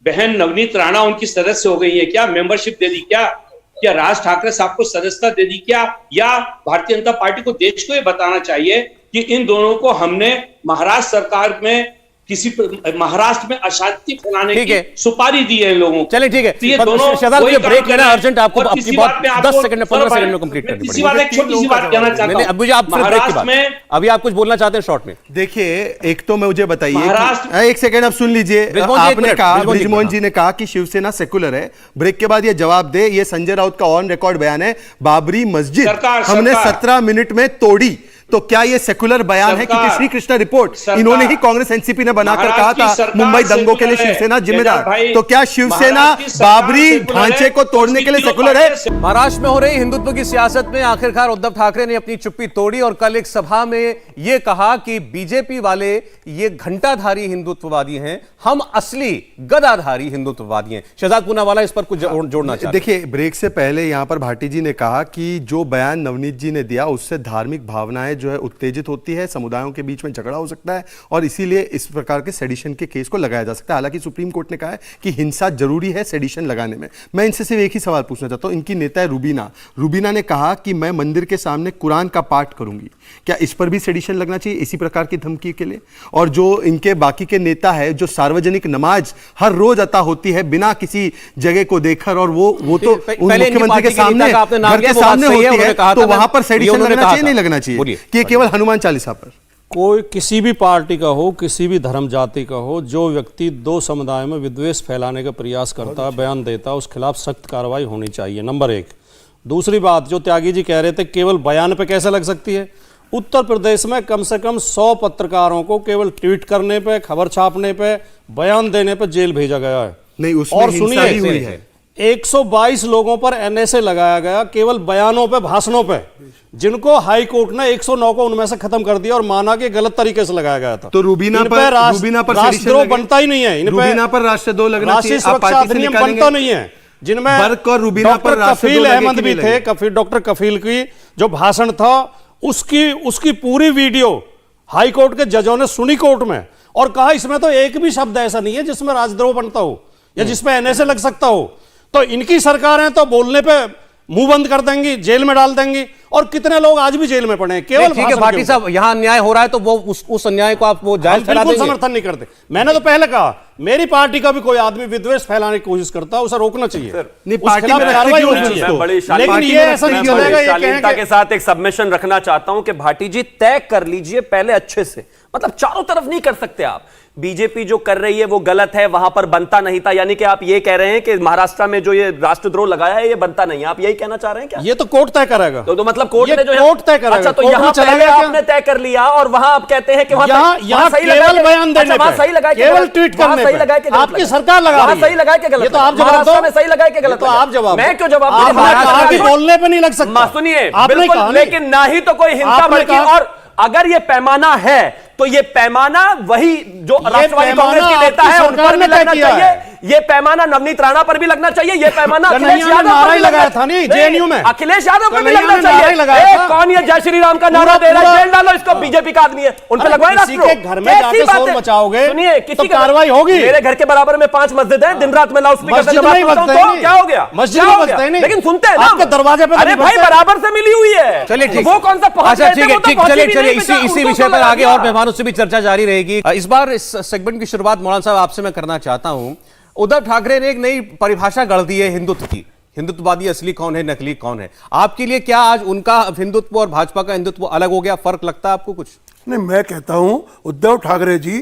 बहन नवनीत राणा उनकी सदस्य हो गई है? क्या मेंबरशिप दे दी? क्या राज ठाकरे साहब को सदस्यता दे दी? क्या या भारतीय जनता पार्टी को, देश को ये बताना चाहिए कि इन दोनों को हमने महाराष्ट्र सरकार में महाराष्ट्र में अशांति फैलाने ठीक की है। सुपारी दी है इन लोगों को। चलिए ठीक है, तो ये पर दोनों शहजाद वही मुझे काम ब्रेक कर लेना रहे हैं। अर्जेंट, आपको और अपनी तीसरी बात बात मैं 10 आपको- सेकंड में 15 सर, सेकंड में कंप्लीट करनी तीसरी पड़ेगी। बात एक छोटी सी बात कहना चाहता नहीं, अब मुझे आप फिर ब्रेक के महाराष्ट्र बाद में अभी आप कुछ बोलना चाहते हैं शॉर्ट में। देखिए, एक तो मुझे बताइए महाराष्ट्र- एक सेकंड, अब सुन लीजिए। ब्रिजमोहन जी, एक आपने मिनट, कहा, ब्रिजमोहन जी, ब्रिजमोहन जी ने कहा कि शिवसेना सेकुलर है। ब्रेक के बाद ये जवाब दे, ये संजय राउत का ऑन रिकॉर्ड बयान है, बाबरी मस्जिद हमने 17 मिनट में तोड़ी। तो क्या ये सेकुलर बयान है? क्योंकि श्री कृष्णा रिपोर्ट इन्होंने ही कांग्रेस एनसीपी ने बनाकर कहा था मुंबई दंगों के लिए शिवसेना जिम्मेदार। तो क्या शिवसेना बाबरी ढांचे को तोड़ने के लिए सेकुलर है? महाराष्ट्र में हो रही हिंदुत्व की सियासत में आखिरकार उद्धव ठाकरे ने अपनी चुप्पी तोड़ी और कल एक सभा में यह कहा कि बीजेपी वाले ये घंटाधारी हिंदुत्ववादी हैं, हम असली गदाधारी हिंदुत्ववादी हैं। शहजाद पूनावाला इस पर कुछ जोड़ना चाहते हैं। देखिए, ब्रेक से पहले यहां पर भाटी जी ने कहा कि जो बयान नवनीत जी ने दिया उससे धार्मिक भावनाएं जो है उत्तेजित होती है, समुदायों के बीच में झगड़ा हो सकता है और इसीलिए इस प्रकार के सेडिशन के केस को लगाया जा सकता है। हालांकि सुप्रीम कोर्ट ने कहा है कि हिंसा जरूरी है सेडिशन लगाने में। मैं इनसे सिर्फ एक ही सवाल पूछना चाहता हूं। इनकी नेता है रूबीना ने कहा कि मैं मंदिर के सामने कुरान का पाठ करूंगी। क्या इस पर भी सेडिशन लगना चाहिए इसी प्रकार की धमकी के लिए? और जो इनके बाकी के नेता है जो सार्वजनिक नमाज हर रोज अता होती है बिना किसी जगह को देखकर, और वो तो मुख्यमंत्री के सामने घर के सामने होती है, तो वहां पर सेडिशन लगना चाहिए नहीं लगना चाहिए कि केवल हनुमान चालीसा पर? कोई किसी भी पार्टी का हो, किसी भी धर्म जाति का हो, जो व्यक्ति दो समुदाय में विद्वेष फैलाने का प्रयास करता है, बयान देता है, उस खिलाफ सख्त कार्रवाई होनी चाहिए, नंबर एक। दूसरी बात, जो त्यागी जी कह रहे थे केवल बयान पे कैसे लग सकती है, उत्तर प्रदेश में कम से कम 100 पत्रकारों को केवल ट्वीट करने पे, खबर छापने पे, बयान देने पे जेल भेजा गया है। नहीं, उसमें और हिंसा भी हुई है। 122 लोगों पर एनएसए लगाया गया केवल बयानों पे, भाषणों पे, जिनको हाई कोर्ट ने 109 को उनमें से खत्म कर दिया और माना कि गलत तरीके से लगाया गया था। तो रूबीना पर राष्ट्रद्रोह बनता ही नहीं है। इन पे रूबीना पर राष्ट्रद्रोह लगना चाहिए, राष्ट्रीय आप सुरक्षा पार्टी से अधिनियम निकालेंगे? बनता नहीं है। जिनमें बर्क और रूबीना पर डॉक्टर राष्ट्रद्रोह कफील लगे अहमद कि भी नहीं थे। डॉक्टर कफील की जो भाषण था उसकी पूरी वीडियो हाई कोर्ट के जजों ने सुनी कोर्ट में, और कहा इसमें तो एक भी शब्द ऐसा नहीं है जिसमें राजद्रोह बनता हो या जिसमें एनएसए लग सकता हो। तो इनकी सरकारें तो बोलने पे मुंह बंद कर देंगी, जेल में डाल देंगी, और कितने लोग आज भी जेल में पड़े हैं केवल ठीक है भाषण भाटी के साहब, यहां अन्याय हो रहा है तो वो उस अन्याय को आप वो जायज हम ठहरा बिल्कुल देंगे? समर्थन नहीं करते। मैंने तो पहले कहा, मेरी पार्टी का भी कोई आदमी विद्वेष फैलाने की कोशिश करता है, उसे रोकना चाहिए, नहीं, उस पार्टी खिलाफ में कार्रवाई रखते होनी क्यों चाहिए। उसको? बड़ी लेकिन पार्टी ये में ऐसा नहीं रखना चलेगा, बड़ी ये शालीनता कहेंगे के साथ एक सबमिशन रखना चाहता हूं कि भाटी जी तय कर लीजिए पहले अच्छे से, मतलब चारों तरफ नहीं कर सकते आप। बीजेपी जो कर रही है वो गलत है, वहां पर बनता नहीं था, यानी कि आप ये कह रहे हैं कि महाराष्ट्र में जो ये राष्ट्रद्रोह लगाया है ये बनता नहीं है, आप यही कहना चाह रहे हैं क्या? ये तो कोर्ट तय करेगा। तो मतलब कोर्ट ये ने जो कोर्ट तय करेगा। अच्छा, तो कोर्ट यहाँ में चला पहले गया क्या? आपने तय कर लिया और वहां आप कहते हैं कि वहां यहाँ सही केवल लगाया, बयान देने अच्छा, वहां पे, सही लगाया, केवल ट्वीट करने सही पे। लगाया कि गलत आपकी लगाया? सरकार लगा वहां रही है। सही लगाया कि गलत ये तो लगाया? आप जवाब महाराष्ट्र दो। में सही लगाया कि ये गलत तो लगाया? आप जवाब मैं दो। क्यों जवाब आप दूं? कहा कि बोलने पे नहीं लग सकता। सुनिए, आपने बिल्कुल, कहा लेकिन ना ही तो कोई हिंसा आपने बल्कि, कहा- और अगर ये पैमाना है तो ये पैमाना वही जो राष्ट्रवादी कांग्रेस के नेता है उन पर भी लगना चाहिए, ये पैमाना नवनीत राणा पर भी लगना चाहिए, ये पैमाना अखिलेश यादव पर भी लगाया लगना था नहीं, जेएनयू में अखिलेश यादव पर भी कन्हैया लगना ने नारा ही लगाया चाहिए। था। कौन ये जय श्री राम का नारा दे रहा है, जेल डालो इसको, बीजेपी का आदमी है, उन पर लगवाए किसी के घर में जाके शोर मचाओगे सुनिए, तो किसी का कार्रवाई होगी। मेरे घर के बराबर में 5 मस्जिद है, दिन रात में लाउडस्पीकर से मस्जिद नमाज नहीं पढ़ता हूं, बजते तो नहीं। क्या हो गया? मस्जिद क्या नहीं हो गया? बजते नहीं। लेकिन सुनते हैं ना, आपके दरवाजे पे अरे नहीं भाई बजते। बराबर से मिली हुई है। चलिए ठीक, वो कौन सा पहुंच अच्छा गए थे, ठीक है, वो तो ठीक, पहुंची चलिए भी चलिए नहीं, बेटा, इसी उनको विषय तो पर लगा आगे दिया। और मेहमानों से भी चर्चा जारी रहेगी। इस बार इस सेगमेंट की शुरुआत मौलाना साहब आपसे मैं करना चाहता हूं। उद्धव ठाकरे ने एक नई परिभाषा गढ़ दी है हिंदुत्व की। हिंदुत्ववादी असली कौन है, नकली कौन है? आपके लिए क्या आज उनका हिंदुत्व और भाजपा का हिंदुत्व अलग हो गया? फर्क लगता है आपको कुछ? नहीं, मैं कहता हूं उद्धव ठाकरे जी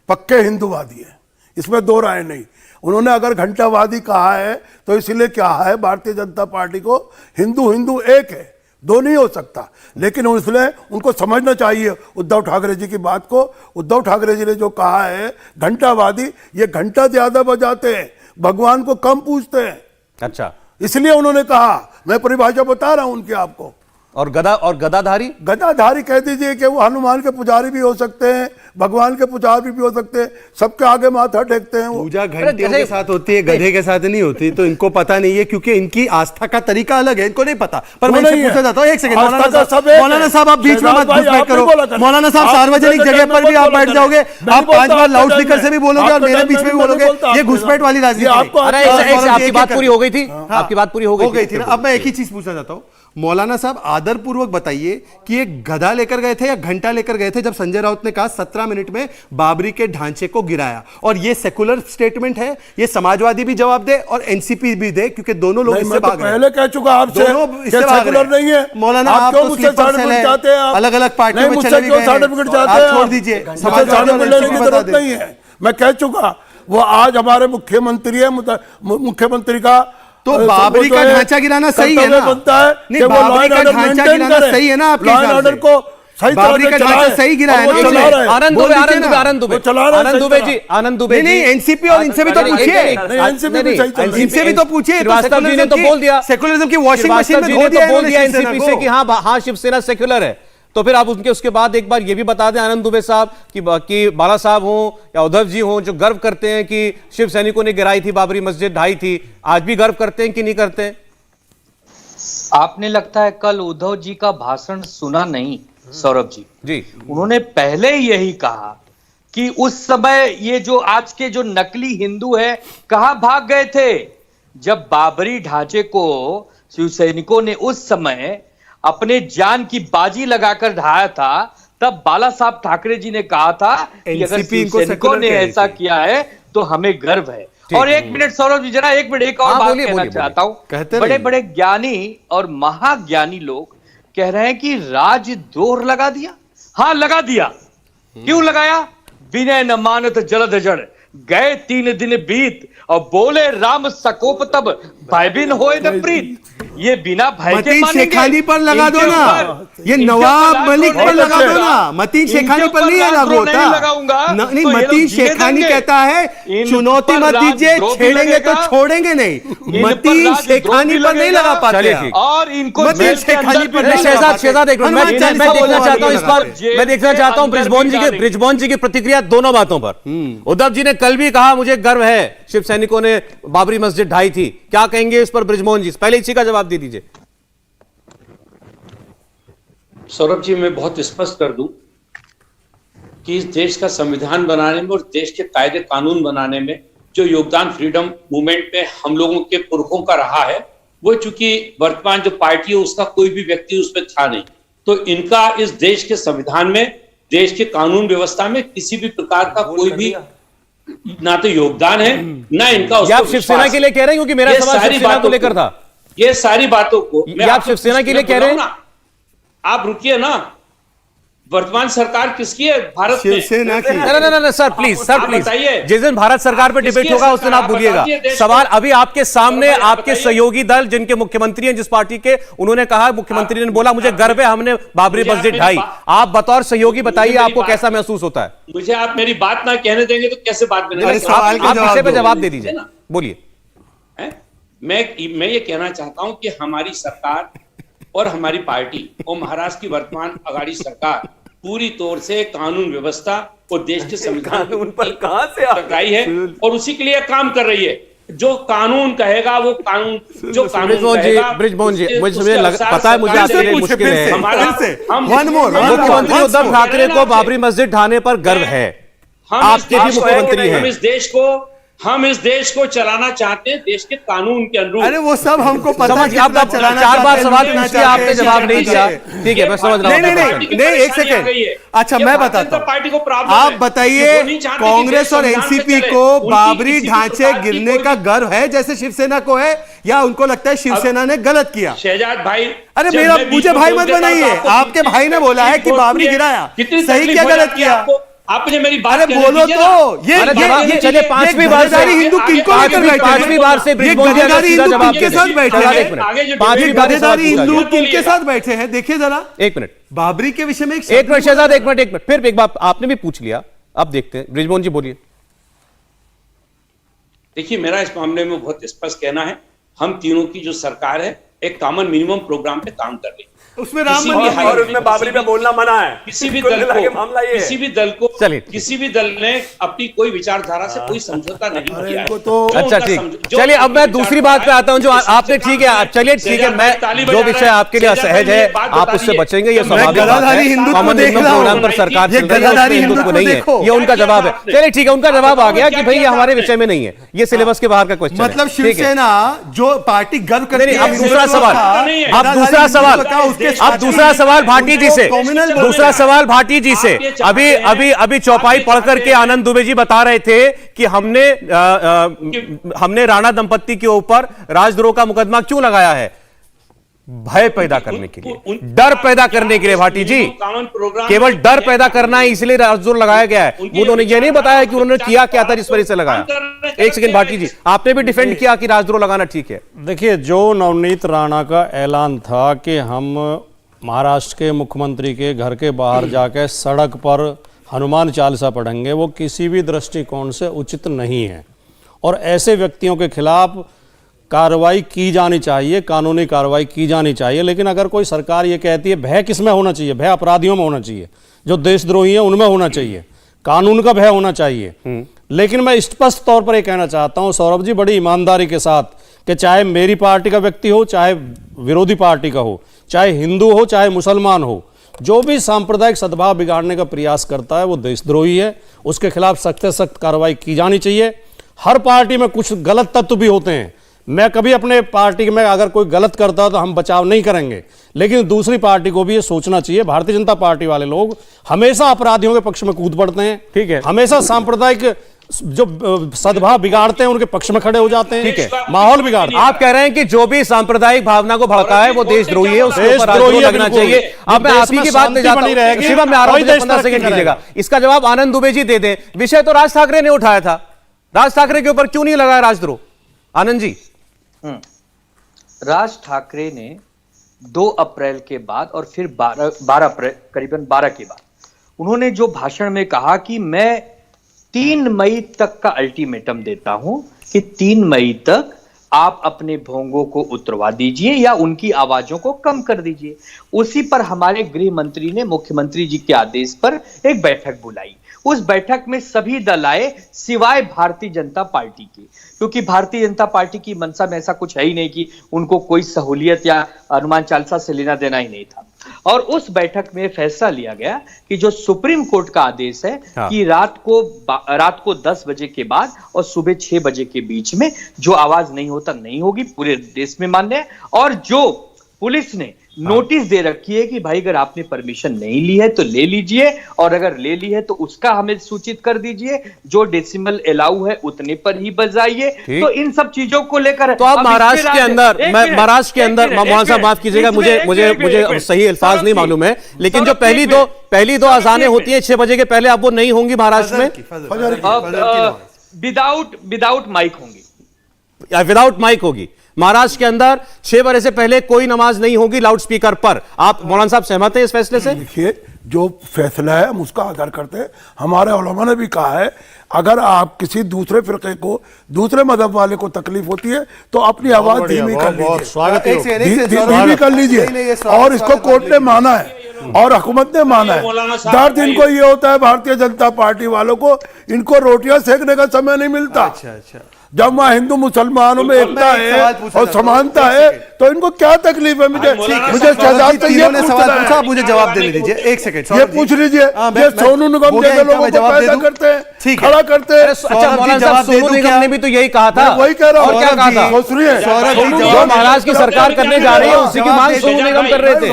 पक्के हिंदूवादी हैं, इसमें दो राय नहीं। उन्होंने अगर घंटावादी कहा है तो इसलिए क्या है, भारतीय जनता पार्टी को हिंदू हिंदू एक है, दो नहीं हो सकता। लेकिन इसलिए उनको समझना चाहिए उद्धव ठाकरे जी की बात को। उद्धव ठाकरे जी ने जो कहा है घंटावादी, ये घंटा ज्यादा बजाते हैं, भगवान को कम पूजते हैं, अच्छा, इसलिए उन्होंने कहा। मैं परिभाषा बता रहा हूं उनकी आपको। और गदाधारी? गदाधारी कह दीजिए कि वो हनुमान के पुजारी भी हो सकते हैं, भगवान के पुजारी भी हो सकते हैं, सबके आगे माथा टेकते हैं वो। पूजा घंटियों के साथ होती है, गधे के साथ नहीं होती। तो इनको पता नहीं है क्योंकि इनकी आस्था का तरीका अलग है, इनको नहीं पता। पर मैं इनसे पूछना चाहता हूँ, एक सेकंड मौलाना साहब आप बीच में मत घुसपैठ करो। मौलाना साहब सार्वजनिक जगह पर भी आप बैठ जाओगे, आप 5 बार लाउड स्पीकर से भी बोलोगे और मेरे बीच में भी बोलोगे, ये घुसपैठ वाली राजनीति। अरे आपकी बात पूरी हो गई थी, आपकी बात पूरी हो गई थी ना। अब मैं एक ही चीज पूछना चाहता हूँ, मौलाना साहब आदर पूर्वक बताइए कि ये गधा लेकर गए थे या घंटा लेकर गए थे जब संजय राउत ने कहा 17 मिनट में बाबरी के ढांचे को गिराया? और ये सेकुलर स्टेटमेंट है, ये समाजवादी भी जवाब दे और एनसीपी भी दे, क्योंकि दोनों लोग इससे भाग रहे हैं। पहले कह चुका आपसे सेकुलर नहीं है। मौलाना आप आप क्यों तो मुझसे स्लीपर सेल सर्टिफिकेट है, चाहते हैं? अलग अलग पार्टियों में मुझसे चले क्यों गए हैं। सर्टिफिकेट चाहते आप हैं? छोड़ दीजिए, सर्टिफिकेट लेने की जरूरत नहीं है। मैं कह चुका, वो आज हमारे मुख्यमंत्री है, मुख्यमंत्री का तो बाबरी का ढांचा गिराना सही है ना? बनता है नहीं, कि वो बाबरी का लॉ एंड ढांचा ऑर्डर गिराना मेंटेन सही है ना आपके लॉ एंड हिसाब ऑर्डर से? को सही बाबरी तरह का से ढांचा चलाए। सही गिरा है और ना? वो चला रहे हैं। आनंद बोल दुबे, दीजिए आनंद ना। दुबे, आनंद दुबे, वो चला रहे हैं आनंद सही दुबे तरह। जी, आनंद दुबे नहीं, जी। एनसीपी और इनसे भी तो पूछिए। नहीं, एनसीपी भी सही चल रही है। इनसे भी तो पूछिए। श्रीवास्तव जी ने तो बोल दिया, सेकुलरिज्म की वॉशिंग मशीन में श्रीवास्तव जी धो ने दिया तो बोल दिया इन्होंने एनसीपी से कि हाँ शिवसेना सेक्युलर है। तो फिर आप उसके बाद एक बार ये भी बता दें आनंद दुबे साहब कि बाला साहब हों या उद्धव जी हों, जो गर्व करते हैं कि शिव सैनिकों ने गिराई थी बाबरी मस्जिद, ढाई थी, आज भी गर्व करते हैं कि नहीं करते हैं? आपने लगता है कल उद्धव जी का भाषण सुना नहीं सौरभ जी? जी, उन्होंने पहले ही यही कहा कि उस समय ये जो आज के जो नकली हिंदू है कहां भाग गए थे जब बाबरी ढांचे को शिव सैनिकों ने उस समय अपने जान की बाजी लगाकर ढाया था। तब बाला साहब ठाकरे जी ने कहा था कि अगर एनसीपी शिव इनको सैनिकों सेकुलर ने कह रही ऐसा थी। किया है तो हमें गर्व है। और एक मिनट सौरभ जी, जरा एक मिनट, एक और हाँ, बात बोलिए, कहना बोलिए, चाहता कहते हूं। बड़े रहिए। बड़े ज्ञानी और महाज्ञानी लोग कह रहे हैं कि राजद्रोह लगा दिया। हाँ, लगा दिया। क्यों लगाया? विनय न मानत जलद जड़, गए 3 दिन बीत और बोले राम सकोप तब भय बिन होए न प्रीत। ये बिना भय के मतीन मानेंगे। शेखानी पर लगा दो इनके ना, ऊपर- ये इनके नवाब ऊपर मलिक पर राजद्रोह लगा दो नहीं ना। मतीन इनके शेखानी पर ऊपर नहीं लागू राजद्रोह होता। नहीं लगाऊंगा, नहीं, तो ये लोग मतीन जीने शेखानी देंगे। कहता है इन चुनौती पर मत दीजिए, राजद्रोह भी छेड़ेंगे तो लगेगा। छोड़ेंगे नहीं। इन पर मतीन राजद्रोह शेखानी भी पर नहीं लगेगा। लगा पाते चलिए, आप। ठीक। और इनको मतीन जेल के शेखानी अंदर पर भी नहीं लगा लगा शहजाद पाते। एक मिनट, हनुमान मैं चालीसा देखना बोलने चाहता हूं वाले इस बार, लगाते। मैं देखना चाहता हूं बृजमोहन जी की प्रतिक्रिया दोनों बातों पर। उद्धव जी ने कल भी कहा मुझे गर्व है शिव सैनिकों ने बाबरी मस्जिद ढाई थी, क्या कहेंगे इस पर बृजमोहन जी? पहले इसी का जवाब दे दीजिए। सौरभ जी, मैं बहुत स्पष्ट कर दूं कि इस देश का संविधान बनाने में और देश के कायदे कानून बनाने में जो योगदान फ्रीडम मूवमेंट में हम लोगों के पुरखों का रहा है, वो चूंकि वर्तमान जो पार्टी है उसका कोई भी व्यक्ति उसमें था नहीं, तो इनका इस देश के संविधान में, देश के कानून व्यवस्था में किसी भी प्रकार का कोई भी ना तो योगदान है ना इनका ये आप शिवसेना के लिए कह रहे हैं? क्योंकि मेरा ये सवाल सारी शिवसेना को बातों लेकर को- था। ये सारी बातों को ये आप शिवसेना के लिए कह रहे हैं? ना, आप रुकिए ना। वर्तमान सरकार किसकी है भारत में? शिवसेना की। नहीं सर, प्लीज सर, आप प्लीज। बताइए। जिस दिन भारत सरकार पे किसकी डिबेट होगा उस दिन सरकार? आप बोलिएगा। बताइए देश सवाल को। अभी आपके सामने, बताइए, आपके बताइए। सहयोगी दल जिनके मुख्यमंत्री हैं जिस पार्टी के, उन्होंने कहा, मुख्यमंत्री ने बोला मुझे गर्व है हमने बाबरी मुझे आप मस्जिद मेरी ढाई। बात- आप बतौर सहयोगी बताइए मेरी आपको बात- कैसा महसूस होता है? मुझे आप मेरी बात ना कहने देंगे तो कैसे बात अरे बनेगी? सवाल का आप विषय पे दो। जवाब दे दीजिए, ना। बोलिए। हैं? मैं ये कहना चाहता हूं कि हमारी सरकार और हमारी पार्टी और महाराष्ट्र की वर्तमान अघाड़ी सरकार पूरी तौर से कानून व्यवस्था और देश के संविधान कानून पर कहां से आ गए? टकराई है और उसी के लिए काम कर रही है। जो कानून कहेगा वो कानून, जो कानून बृजमोहन जी, कहेगा, ब्रिजमोहन जी, उसके- मुझे उसके पता है मुझे सरकार आपके लिए चलेगी। मुश्किल है। हमारा- हम- One more, मुख्यमंत्री once उद्धव more। ठाकरे को बाबरी मस्जिद ढाने पर गर्व है, हम आपके भी मुख्यमंत्री हैं। हम इस देश को चलाना चाहते हैं देश के कानून के अनुरूप। अरे वो सब हमको पता समझ है, आप कितना चलाना 4 बार चाहते हैं, सवाल लूटना पूछ लिया, चाहते आपने हैं, जवाब नहीं दिया। चाहिए। ठीक है, मैं समझ रहा हूं। नहीं, एक सेकंड। अच्छा, मैं बताता हूं। पार्टी को प्रॉब्लम आप है। बताइए, वो नहीं चाहते कि कांग्रेस देश और संविधान से एनसीपी चले। को उनकी बाबरी किसी भी ढांचे प्रकार की गिरने कोई का भी- गर्व है जैसे शिवसेना को है, या उनको लगता है शिवसेना ने गलत किया? शहजाद भाई, अरे जब मेरा मैं बीच मुझे में भाई बोल मत देता बनाइए। तो आपको आपके कितनी भाई ने बोला है कि तकलीफ बाबरी होती है, गिराया, कितनी सही तकलीफ क्या हो गलत जाती है किया? आपको? आप मुझे मेरी बात अरे कहने बोलो दीजिए तो। ना। ये अरे जवाब- ये चलिए, पांचवी बार से- गद्दारी हिंदू किनको लेकर बैठे हैं? पांचवी बार से ये बृजमोहन जी गद्दारी सीधा हिंदू जवाब किनके दे साथ दीजिए। बैठे चला, हैं? एक मिनट। आगे जो पांचवी डिबेट बार है, से सवाल गद्दारी पूछा हिंदू गया। किनके साथ बैठे हैं? देखिए जरा, एक मिनट, बाबरी के विषय में एक मिनट शहजाद, एक मिनट। फिर एक बात आपने भी पूछ लिया, अब देखते हैं। बृजमोहन जी बोलिए। देखिए, मेरा इस मामले में बहुत स्पष्ट कहना है, हम तीनों की जो सरकार है एक कॉमन मिनिमम प्रोग्राम पे काम कर रही है। उसमें राम किसी मंदिर भी है और उसमें बाबरी पे बोलना मना है। किसी भी कुल दल मिला को के मामला ये है। चलिए। किसी भी दल ने अपनी कोई विचारधारा से कोई समझौता नहीं अरे किया है। इनको तो- जो अच्छा उनका ठीक, जो चलिए अब उनकी मैं दूसरी बात पे आता हूं जो आपने ठीक है, चलिए ठीक है, मैं जो विषय आपके लिए असहज है आप उससे बचेंगे, ये स्वाभाविक बात गदाधारी है। हिंदुत्व कॉमन देख मिनिमम रहा हूं। प्रोग्राम पर सरकार ये चल रही है, गदाधारी उसमें हिंदुत्व हिंदुत्व नहीं है, देखो। ये उनका जवाब है। चलिए ठीक है, उनका जवाब आ गया कि भाई ये हमारे विषय में नहीं है, ये सिलेबस के बाहर का क्वेश्चन है। मतलब ठीक है। शिवसेना जो पार्टी गर्व करती नहीं, है, अब दूसरा सवाल, अब दूसरा सवाल, अब दूसरा सवाल भाटी जी से, दूसरा सवाल भाटी जी से। अभी चौपाई पढ़ करके आनंद दुबे जी बता रहे थे कि हमने राणा दंपत्ति के ऊपर राजद्रोह का मुकदमा क्यों लगाया है? भय पैदा करने के लिए, डर पैदा करने के लिए भाटी जी, केवल डर पैदा करना है, इसलिए राजद्रोह लगाया गया है। उन्होंने ये नहीं बताया कि उन्होंने किया क्या था जिस वजह से लगाया। एक सेकंड भाटी जी, आपने भी डिफेंड किया कि राजद्रोह लगाना ठीक है। देखिए, जो नवनीत राणा का ऐलान था कि हम महाराष्ट्र के मुख्यमंत्री के घर के बाहर जाकर सड़क पर हनुमान चालीसा पढ़ेंगे, वो किसी भी दृष्टिकोण से उचित नहीं है और ऐसे व्यक्तियों के खिलाफ कार्रवाई की जानी चाहिए, कानूनी कार्रवाई की जानी चाहिए। लेकिन अगर कोई सरकार ये कहती है, भय किस में होना चाहिए? भय अपराधियों में होना चाहिए, जो देशद्रोही हैं उनमें होना चाहिए, कानून का भय होना चाहिए। लेकिन मैं स्पष्ट तौर पर ये कहना चाहता हूं सौरभ जी, बड़ी ईमानदारी के साथ, कि चाहे मेरी पार्टी का व्यक्ति हो, चाहे विरोधी पार्टी का हो, चाहे हिंदू हो, चाहे मुसलमान हो, जो भी सांप्रदायिक सद्भाव बिगाड़ने का प्रयास करता है वो देशद्रोही है, उसके खिलाफ सख्त से सख्त कार्रवाई की जानी चाहिए। हर पार्टी में कुछ गलत तत्व भी होते हैं, मैं कभी अपने पार्टी में अगर कोई गलत करता है तो हम बचाव नहीं करेंगे, लेकिन दूसरी पार्टी को भी ये सोचना चाहिए। भारतीय जनता पार्टी वाले लोग हमेशा अपराधियों के पक्ष में कूद पड़ते हैं, ठीक है, हमेशा सांप्रदायिक जो सद्भाव बिगाड़ते हैं उनके पक्ष में खड़े हो जाते हैं, ठीक है, माहौल बिगाड़ते हैं। आप कह रहे हैं कि जो भी सांप्रदायिक भावना को भड़का है वो देशद्रोही है, उसके ऊपर राजद्रोह लगना चाहिए। अब मैं आप ही की बात पे जाता हूं, शिवम में आ रहा हूं, 15 सेकंड कीजिएगा, इसका जवाब आनंद दुबे जी दे दें। विषय तो राज ठाकरे ने उठाया था, राज ठाकरे के ऊपर क्यों नहीं लगाया राजद्रोह? आनंद जी। राज ठाकरे ने 2 अप्रैल के बाद और फिर 12 अप्रैल, करीबन 12 के बाद उन्होंने जो भाषण में कहा कि मैं 3 मई तक का अल्टीमेटम देता हूं कि 3 मई तक आप अपने भोंगों को उतरवा दीजिए या उनकी आवाजों को कम कर दीजिए। उसी पर हमारे गृह मंत्री ने मुख्यमंत्री जी के आदेश पर एक बैठक बुलाई। उस बैठक में सभी दल आए सिवाय भारतीय जनता पार्टी के, क्योंकि भारतीय जनता पार्टी की मंशा में ऐसा कुछ है ही नहीं कि उनको कोई सहूलियत या हनुमान चालीसा से लेना देना ही नहीं था। और उस बैठक में फैसला लिया गया कि जो सुप्रीम कोर्ट का आदेश है कि रात को 10 बजे के बाद और सुबह 6 बजे के बीच में जो आवाज नहीं होता नहीं होगी, पूरे देश में मान्य है। और जो पुलिस ने नोटिस दे रखी है कि भाई अगर आपने परमिशन नहीं ली है तो ले लीजिए, और अगर ले ली है तो उसका हमें सूचित कर दीजिए, जो डेसिमल अलाउ है उतने पर ही बजाइए। तो इन सब चीजों को लेकर तो आप महाराष्ट्र के अंदर, मैं महाराष्ट्र के अंदर, मौलाना साहब माफ कीजिएगा, मुझे सही अल्फाज नहीं मालूम है, लेकिन जो पहली दो अजानें होती है 6 बजे के पहले, अब वो नहीं होंगी महाराष्ट्र में? विदाउट माइक होंगी, विदाउट माइक होगी महाराष्ट्र के अंदर। 6 बजे से पहले कोई नमाज नहीं होगी लाउड स्पीकर पर। आप मौलाना साहब सहमत हैं इस फैसले से? देखिए, जो फैसला है हम उसका आदर करते हैं। हमारे उलमा ने भी कहा है, अगर आप किसी दूसरे फिरके को, दूसरे मजहब वाले को तकलीफ होती है तो अपनी आवाज धीमी कर लीजिए, धीमी कर लीजिए। और इसको कोर्ट ने माना है और हुकूमत ने माना है। दर्द इनको ये होता है भारतीय जनता पार्टी वालों को, इनको रोटियां सेकने का समय नहीं मिलता। अच्छा। जब वहाँ हिंदू मुसलमानों में एकता है और समानता है तो इनको क्या तकलीफ है? मुझे शहजाद से ये सवाल पूछा, आप मुझे जवाब देने दीजिए। एक सेकंड, ये पूछ लीजिए, ये सोनू निगम जैसे लोगों को पैदा करते हैं, खड़ा करते हैं। अच्छा मौलाना साहब, सोनू निगम ने भी तो यही कहा था, वही कह रहा हूँ। और क्या कहा था? सुनिए, जो महाराष्ट्र की सरकार करने जा रही है उसी की मांग सोनू निगम कर रहे थे।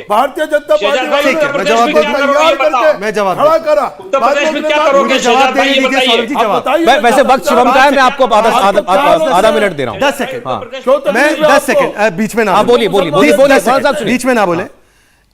भारतीय जनता पार्टी मैं जवाब खड़ा करा, वैसे वक्त शुभम का है, मैं आपको आधा मिनट दे रहा हूँ। 10 सेकंड, मैं 10 सेकंड बीच में ना बोलिए बीच में ना बोले।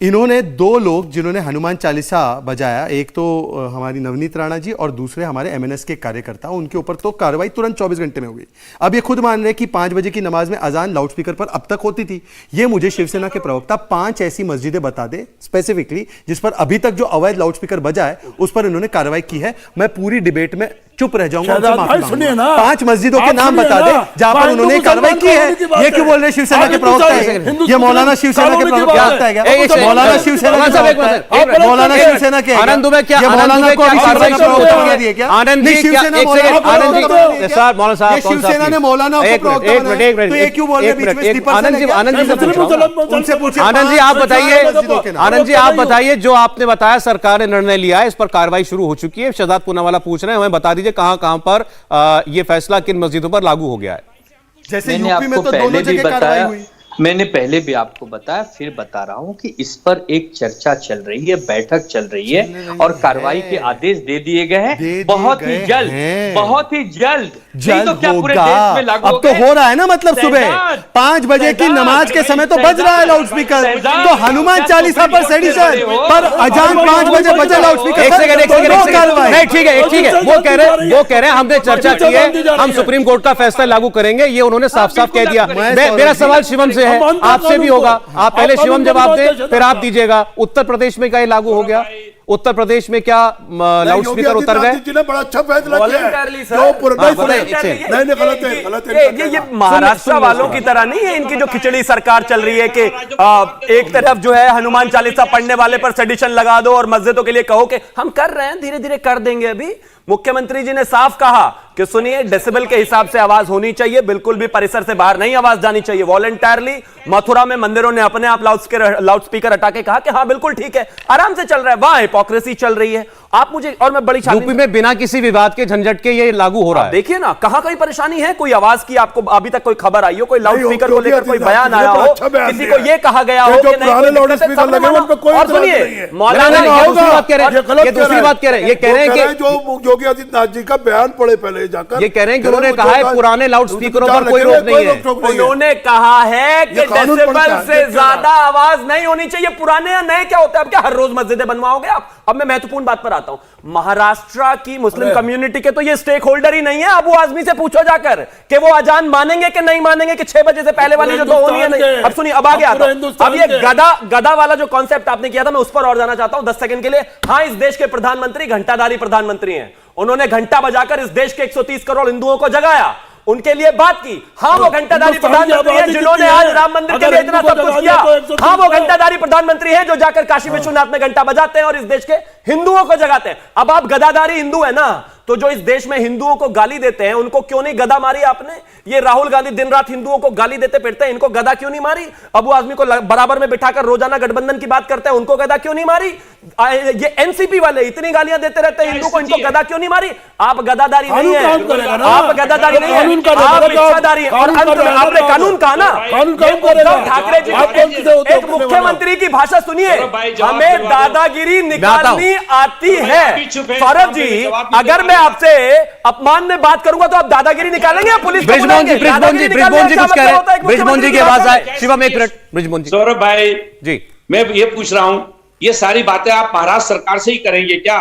इन्होंने 2 लोग जिन्होंने हनुमान चालीसा बजाया, एक तो हमारी नवनीत राणा जी और दूसरे हमारे एमएनएस के कार्यकर्ता, उनके ऊपर तो कार्रवाई तुरंत 24 घंटे में हो गई। अब ये खुद मान रहे कि 5 बजे की नमाज में अजान लाउडस्पीकर पर अब तक होती थी। ये मुझे शिवसेना के प्रवक्ता 5 ऐसी मस्जिदें बता दे स्पेसिफिकली जिस पर अभी तक जो अवैध लाउडस्पीकर बजा है उस पर इन्होंने कार्रवाई की है। मैं पूरी डिबेट में चुप रह जाऊंगा, शहजाद उनसे माफी भाई मांगूंगा। सुनिए ना, 5 मस्जिदों के आप नाम सुनिए बता ना, दे जहां पर हिंदू उन्होंने कार्रवाई मुसलमान की है। की बात ये क्यों बोल रहे शिवसेना के प्रवक्ता है? ये मौलाना शिवसेना के प्रवक्ता है क्या? मौलाना शिवसेना के प्रवक्ता है? मौलाना शिवसेना के आनंद दुबे क्या, ये आनंद मौलाना दुबे को क्या अभी कार्रवाई शिवसेना शुरू प्रवक्ता होती बना है? दिए क्या? आनंद नहीं, जी क्या, शिवसेना एक मौलाना सेकंड, को आनंद प्रवक्ता जी, बना दिया सर, मौलाना साहब, ये कौन सा शिवसेना ने प्लीज? मौलाना को एक प्रवक्ता मिनट, बनाया। एक मिनट, तो ये क्यों बोल रहे हैं बीच में स्लीपर आनंद जी, आनंद जी से पूछ रहा हूं। उनसे पूछिए। आनंद जी आप बताइए, मस्जिदों के नाम। आनंद जी आप बताइए, जो आपने बताया सरकार ने निर्णय लिया है, इस पर कार्रवाई शुरू हो चुकी है। शहजाद पूनावाला पूछ रहे हैं, हमें बता दीजिए कहां कहां पर यह फैसला किन मस्जिदों पर लागू हो गया है। जैसे मैंने यूपी में आपको तो पहले दोनों भी जगह कार्रवाई बताया, हुई। मैंने पहले भी आपको बताया, फिर बता रहा हूं कि इस पर एक चर्चा चल रही है, बैठक चल रही है और कार्रवाई के आदेश दे दिए गए हैं बहुत ही जल्द, बहुत ही जल्द। नहीं तो क्या पूरे देश में लागू अब तो हो रहा है ना, मतलब सुबह 5 बजे की नमाज के समय तो बज रहा है लाउड स्पीकर, तो हनुमान चालीसा पर सेडिशन पर अजान 5 बजे बजे लाउड स्पीकर। एक सेकंड, एक सेकंड, नहीं ठीक है, वो कह रहे हैं हमने चर्चा की है, हम सुप्रीम कोर्ट का फैसला लागू करेंगे, ये उन्होंने साफ साफ कह दिया। मेरा सवाल शिवम से है, आपसे भी होगा, आप पहले शिवम जवाब दें, फिर आप दीजिएगा। उत्तर प्रदेश में क्या ये लागू हो गया? उत्तर प्रदेश में क्या लाउड स्पीकर उतर गए? ने बड़ा अच्छा फैसला किया है। Voluntarily, sir. जो पुराना हाँ, ही बताइए, सुने। एक सेकंड। नहीं गलत है, गलत है। ये महाराष्ट्र वालों की तरह नहीं है इनकी जो खिचड़ी सरकार चल रही है कि एक तरफ जो है हनुमान चालीसा पढ़ने वाले पर सेडिशन लगा दो और मस्जिदों के लिए कहो कि हम कर रहे हैं, धीरे धीरे कर देंगे। अभी मुख्यमंत्री जी ने साफ कहा कि सुनिए, डेसिबल के हिसाब से आवाज होनी चाहिए, बिल्कुल भी परिसर से बाहर नहीं आवाज जानी चाहिए। वॉलंटरली मथुरा में मंदिरों ने अपने आप लाउड स्पीकर हटा के कहा कि हाँ बिल्कुल ठीक है, आराम से चल रहा है। वहां हिपोक्रेसी चल रही है। आप मुझे, और मैं बड़ी यूपी में बिना किसी विवाद के झंझट के ये लागू हो रहा है। देखिए ना, कहां कोई परेशानी है, कोई आवाज की आपको अभी तक कोई खबर आई हो, कोई लाउड स्पीकर को लेकर कोई बयान आया हो, किसी को ये कहा गया हो कि नहीं कोई लाउड दिक्कत है, स्पीकर सबने लगे माना। उन पे कोई और इतराज नहीं सुनिए, है। मौलाना ये दूसरी बात कह रहे हैं, ये दूसरी बात कह रहे हैं, ये कह रहे हैं कि जो योगी आदित्यनाथ जी का बयान पढ़े पहले जाकर, ये कह रहे हैं कि उन्होंने कहा है पुराने लाउड स्पीकरों पर कोई रोक नहीं है। उन्होंने कहा है कि ये कानून डेसिबल पढ़ता है, से ये क्या ज्यादा आवाज नहीं होनी चाहिए। पुराने या नए क्या होता है? अब क्या हर रोज मस्जिदें बनवाओगे आप? अब मैं महत्वपूर्ण बात पर आता हूं। महाराष्ट्र की मुस्लिम कम्युनिटी के तो ये स्टेक होल्डर ही नहीं है। अबू आजमी से पूछो जाकर कि वो अजान मानेंगे कि नहीं मानेंगे कि 6 बजे से पहले वाली जो 2 होनी है नहीं। अब सुनिए, अब आगे आता हूं। अब ये गदा वाला जो कॉन्सेप्ट आपने किया था, मैं उस पर और जाना चाहता हूं 10 सेकंड के लिए। हाँ, इस देश के प्रधानमंत्री घंटाधारी प्रधानमंत्री हैं। उन्होंने घंटा बजाकर इस देश के 130 करोड़ हिंदुओं को जगाया, उनके लिए बात की। हाँ, वो घंटाधारी प्रधानमंत्री है जिन्होंने आज राम मंदिर के लिए इतना सब कुछ किया। हाँ, वो घंटाधारी प्रधानमंत्री है जो जाकर काशी विश्वनाथ में घंटा बजाते हैं और इस देश के हिंदुओं को जगाते हैं। अब आप गदाधारी हिंदू है ना, तो जो इस देश में हिंदुओं को गाली देते हैं, उनको क्यों नहीं गदा मारी आपने? ये राहुल गांधी दिन रात हिंदुओं को गाली देते फिरते हैं, इनको गदा क्यों नहीं मारी? अबू आजमी को बराबर में बिठाकर रोजाना गठबंधन की बात करते हैं, उनको गदा क्यों नहीं मारी? ये एनसीपी वाले इतनी गालियां देते रहते हैं हिंदू को, इनको गदा क्यों नहीं मारी? आप गदादारी नहीं है, आप गदादारी नहीं है, आप इच्छादारी है। और अंत में आपने कानून कहा ना, उद्धव ठाकरे जी एक मुख्यमंत्री की भाषा सुनिए, हमें दादागिरी निकालनी आती है। सौरभ जी, अगर मैं आपसे अपमान में बात करूंगा तो आप दादागिरी निकालेंगे या पुलिस को बुलाएंगे? ब्रिजमोहन जी कुछ कह रहे हैं, ब्रिजमोहन जी की आवाज आए। शिवम एक मिनट, ब्रिजमोहन जी। सौरभ भाई जी, मैं ये पूछ रहा हूं, ये सारी बातें आप महाराष्ट्र सरकार से ही करेंगे क्या?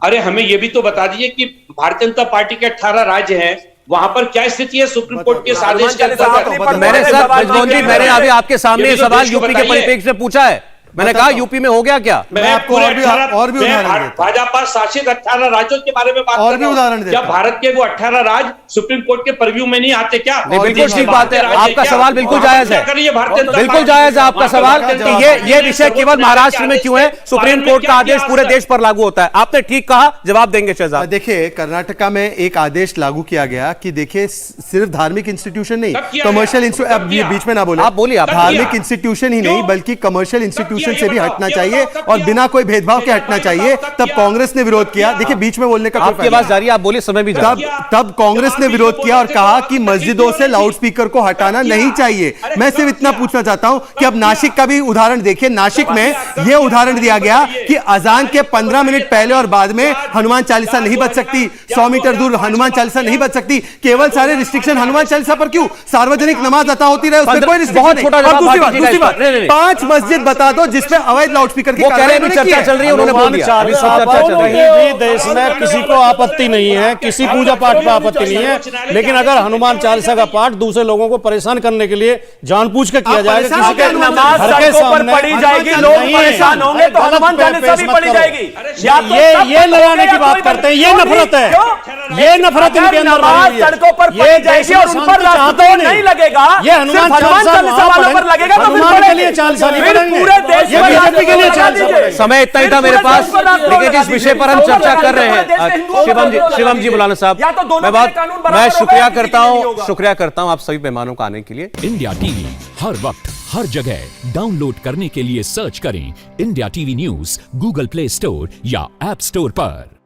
अरे हमें ये भी तो बता दीजिए कि भारतीय जनता पार्टी के 18 राज्य हैं, वहां पर क्या स्थिति है सुप्रीम कोर्ट के आदेश के अंतर्गत? मैंने सर ब्रिजमोहन जी, मैंने अभी आपके सामने ये सवाल यूपी के परिप्रेक्ष्य से पूछा है। मैंने कहा यूपी में हो गया क्या? मैं आपको और भी उदाहरण देता हूं। भाजपा शासित 18 राज्यों के बारे में बात और भी उदाहरण देता क्या हूं। भारत के वो 18 राज्य सुप्रीम कोर्ट के परव्यू में नहीं आते क्या? नहीं, बिल्कुल ठीक बात है, आपका सवाल बिल्कुल जायज है, बिल्कुल जायज है आपका सवाल कि ये विषय केवल महाराष्ट्र में क्यों है? सुप्रीम कोर्ट का आदेश पूरे देश पर लागू होता है। आपने ठीक कहा, जवाब देंगे शहजाद। देखिए, कर्नाटका में एक आदेश लागू किया गया कि देखिए सिर्फ धार्मिक इंस्टीट्यूशन नहीं, किया कमर्शियल गया? अब ये बीच में ना बोले, आप बोलिए, आप धार्मिक इंस्टीट्यूशन ही नहीं बल्कि कमर्शियल इंस्टीट्यूशन से भी हटना चाहिए और बिना कोई भेदभाव के हटना चाहिए। तब कांग्रेस ने विरोध किया। देखिए, बीच में बोलने का आपकी आवाज जारी है, आप बोलिए, समय भी जा रहा है। तब कांग्रेस ने विरोध किया और कहा कि मस्जिदों से लाउड स्पीकर को हटाना नहीं चाहिए। मैं सिर्फ इतना पूछना चाहता हूं कि अब नासिक का भी उदाहरण देखिए। नासिक में यह उदाहरण दिया गया कि अजान के 15 मिनट पहले और बाद में हनुमान चालीसा नहीं बच सकती, 100 मीटर दूर हनुमान चालीसा नहीं बच सकती। केवल सारे रिस्ट्रिक्शन हनुमान चालीसा पर क्यों? सार्वजनिक नमाज अता होती रहे, उस पर कोई बहुत छोटा जवाब, दूसरी बात, 5 मस्जिद बता दो जिसपे अवैध लाउडस्पीकर की वो कह रहे हैं कार्रवाई अभी चर्चा चल रही है, उन्होंने बोल दिया अभी सब चर्चा चल रही है। कहीं भी देश में किसी को आपत्ति नहीं है, किसी पूजा पाठ पर आपत्ति नहीं है, लेकिन अगर हनुमान चालीसा का पाठ दूसरे लोगों को परेशान करने के लिए जानबूझ के किया जाएगा, किसी के नमाज घर के सड़कों पर सामने पढ़ी जाएगी, लोग नहीं है। परेशान होंगे तो गलत हनुमान पे चालीसा पेश भी मत पढ़ी करो। जाएगी। या तो ये सब लड़ाने की या बात कोई करते हैं, ये क्यों नफरत है, क्यों? ये नफरत इनके अंदर नमाज भरी हुई है। सड़कों पर ये पढ़ी जाएगी देश और में उन पर शांति चाहते राष्ट्रपति नहीं। नहीं लगेगा, ये हनुमान सिर्फ हनुमान चालीसा वालों पर लगेगा तो फिर हनुमान के लिए पढ़ेंगे। चालीसा नहीं फिर पढ़ेंगे, पूरे देश ये में बीजेपी के लिए लगा चालीसा दीजिए। पढ़ेंगे। समय इतना ही था मेरे पास, लेकिन जिस विषय पर हम चर्चा कर रहे हैं शिवम जी बुलाना साहब, या तो दोनों मैं के कानून बराबर मैं होगा, शुक्रिया किसी के करता लिए नहीं हूं होगा। शुक्रिया करता हूं आप सभी मेहमानों का आने के लिए। इंडिया टीवी हर वक्त हर जगह डाउनलोड करने के लिए सर्च करें India TV news Google play store या ऐप स्टोर पर।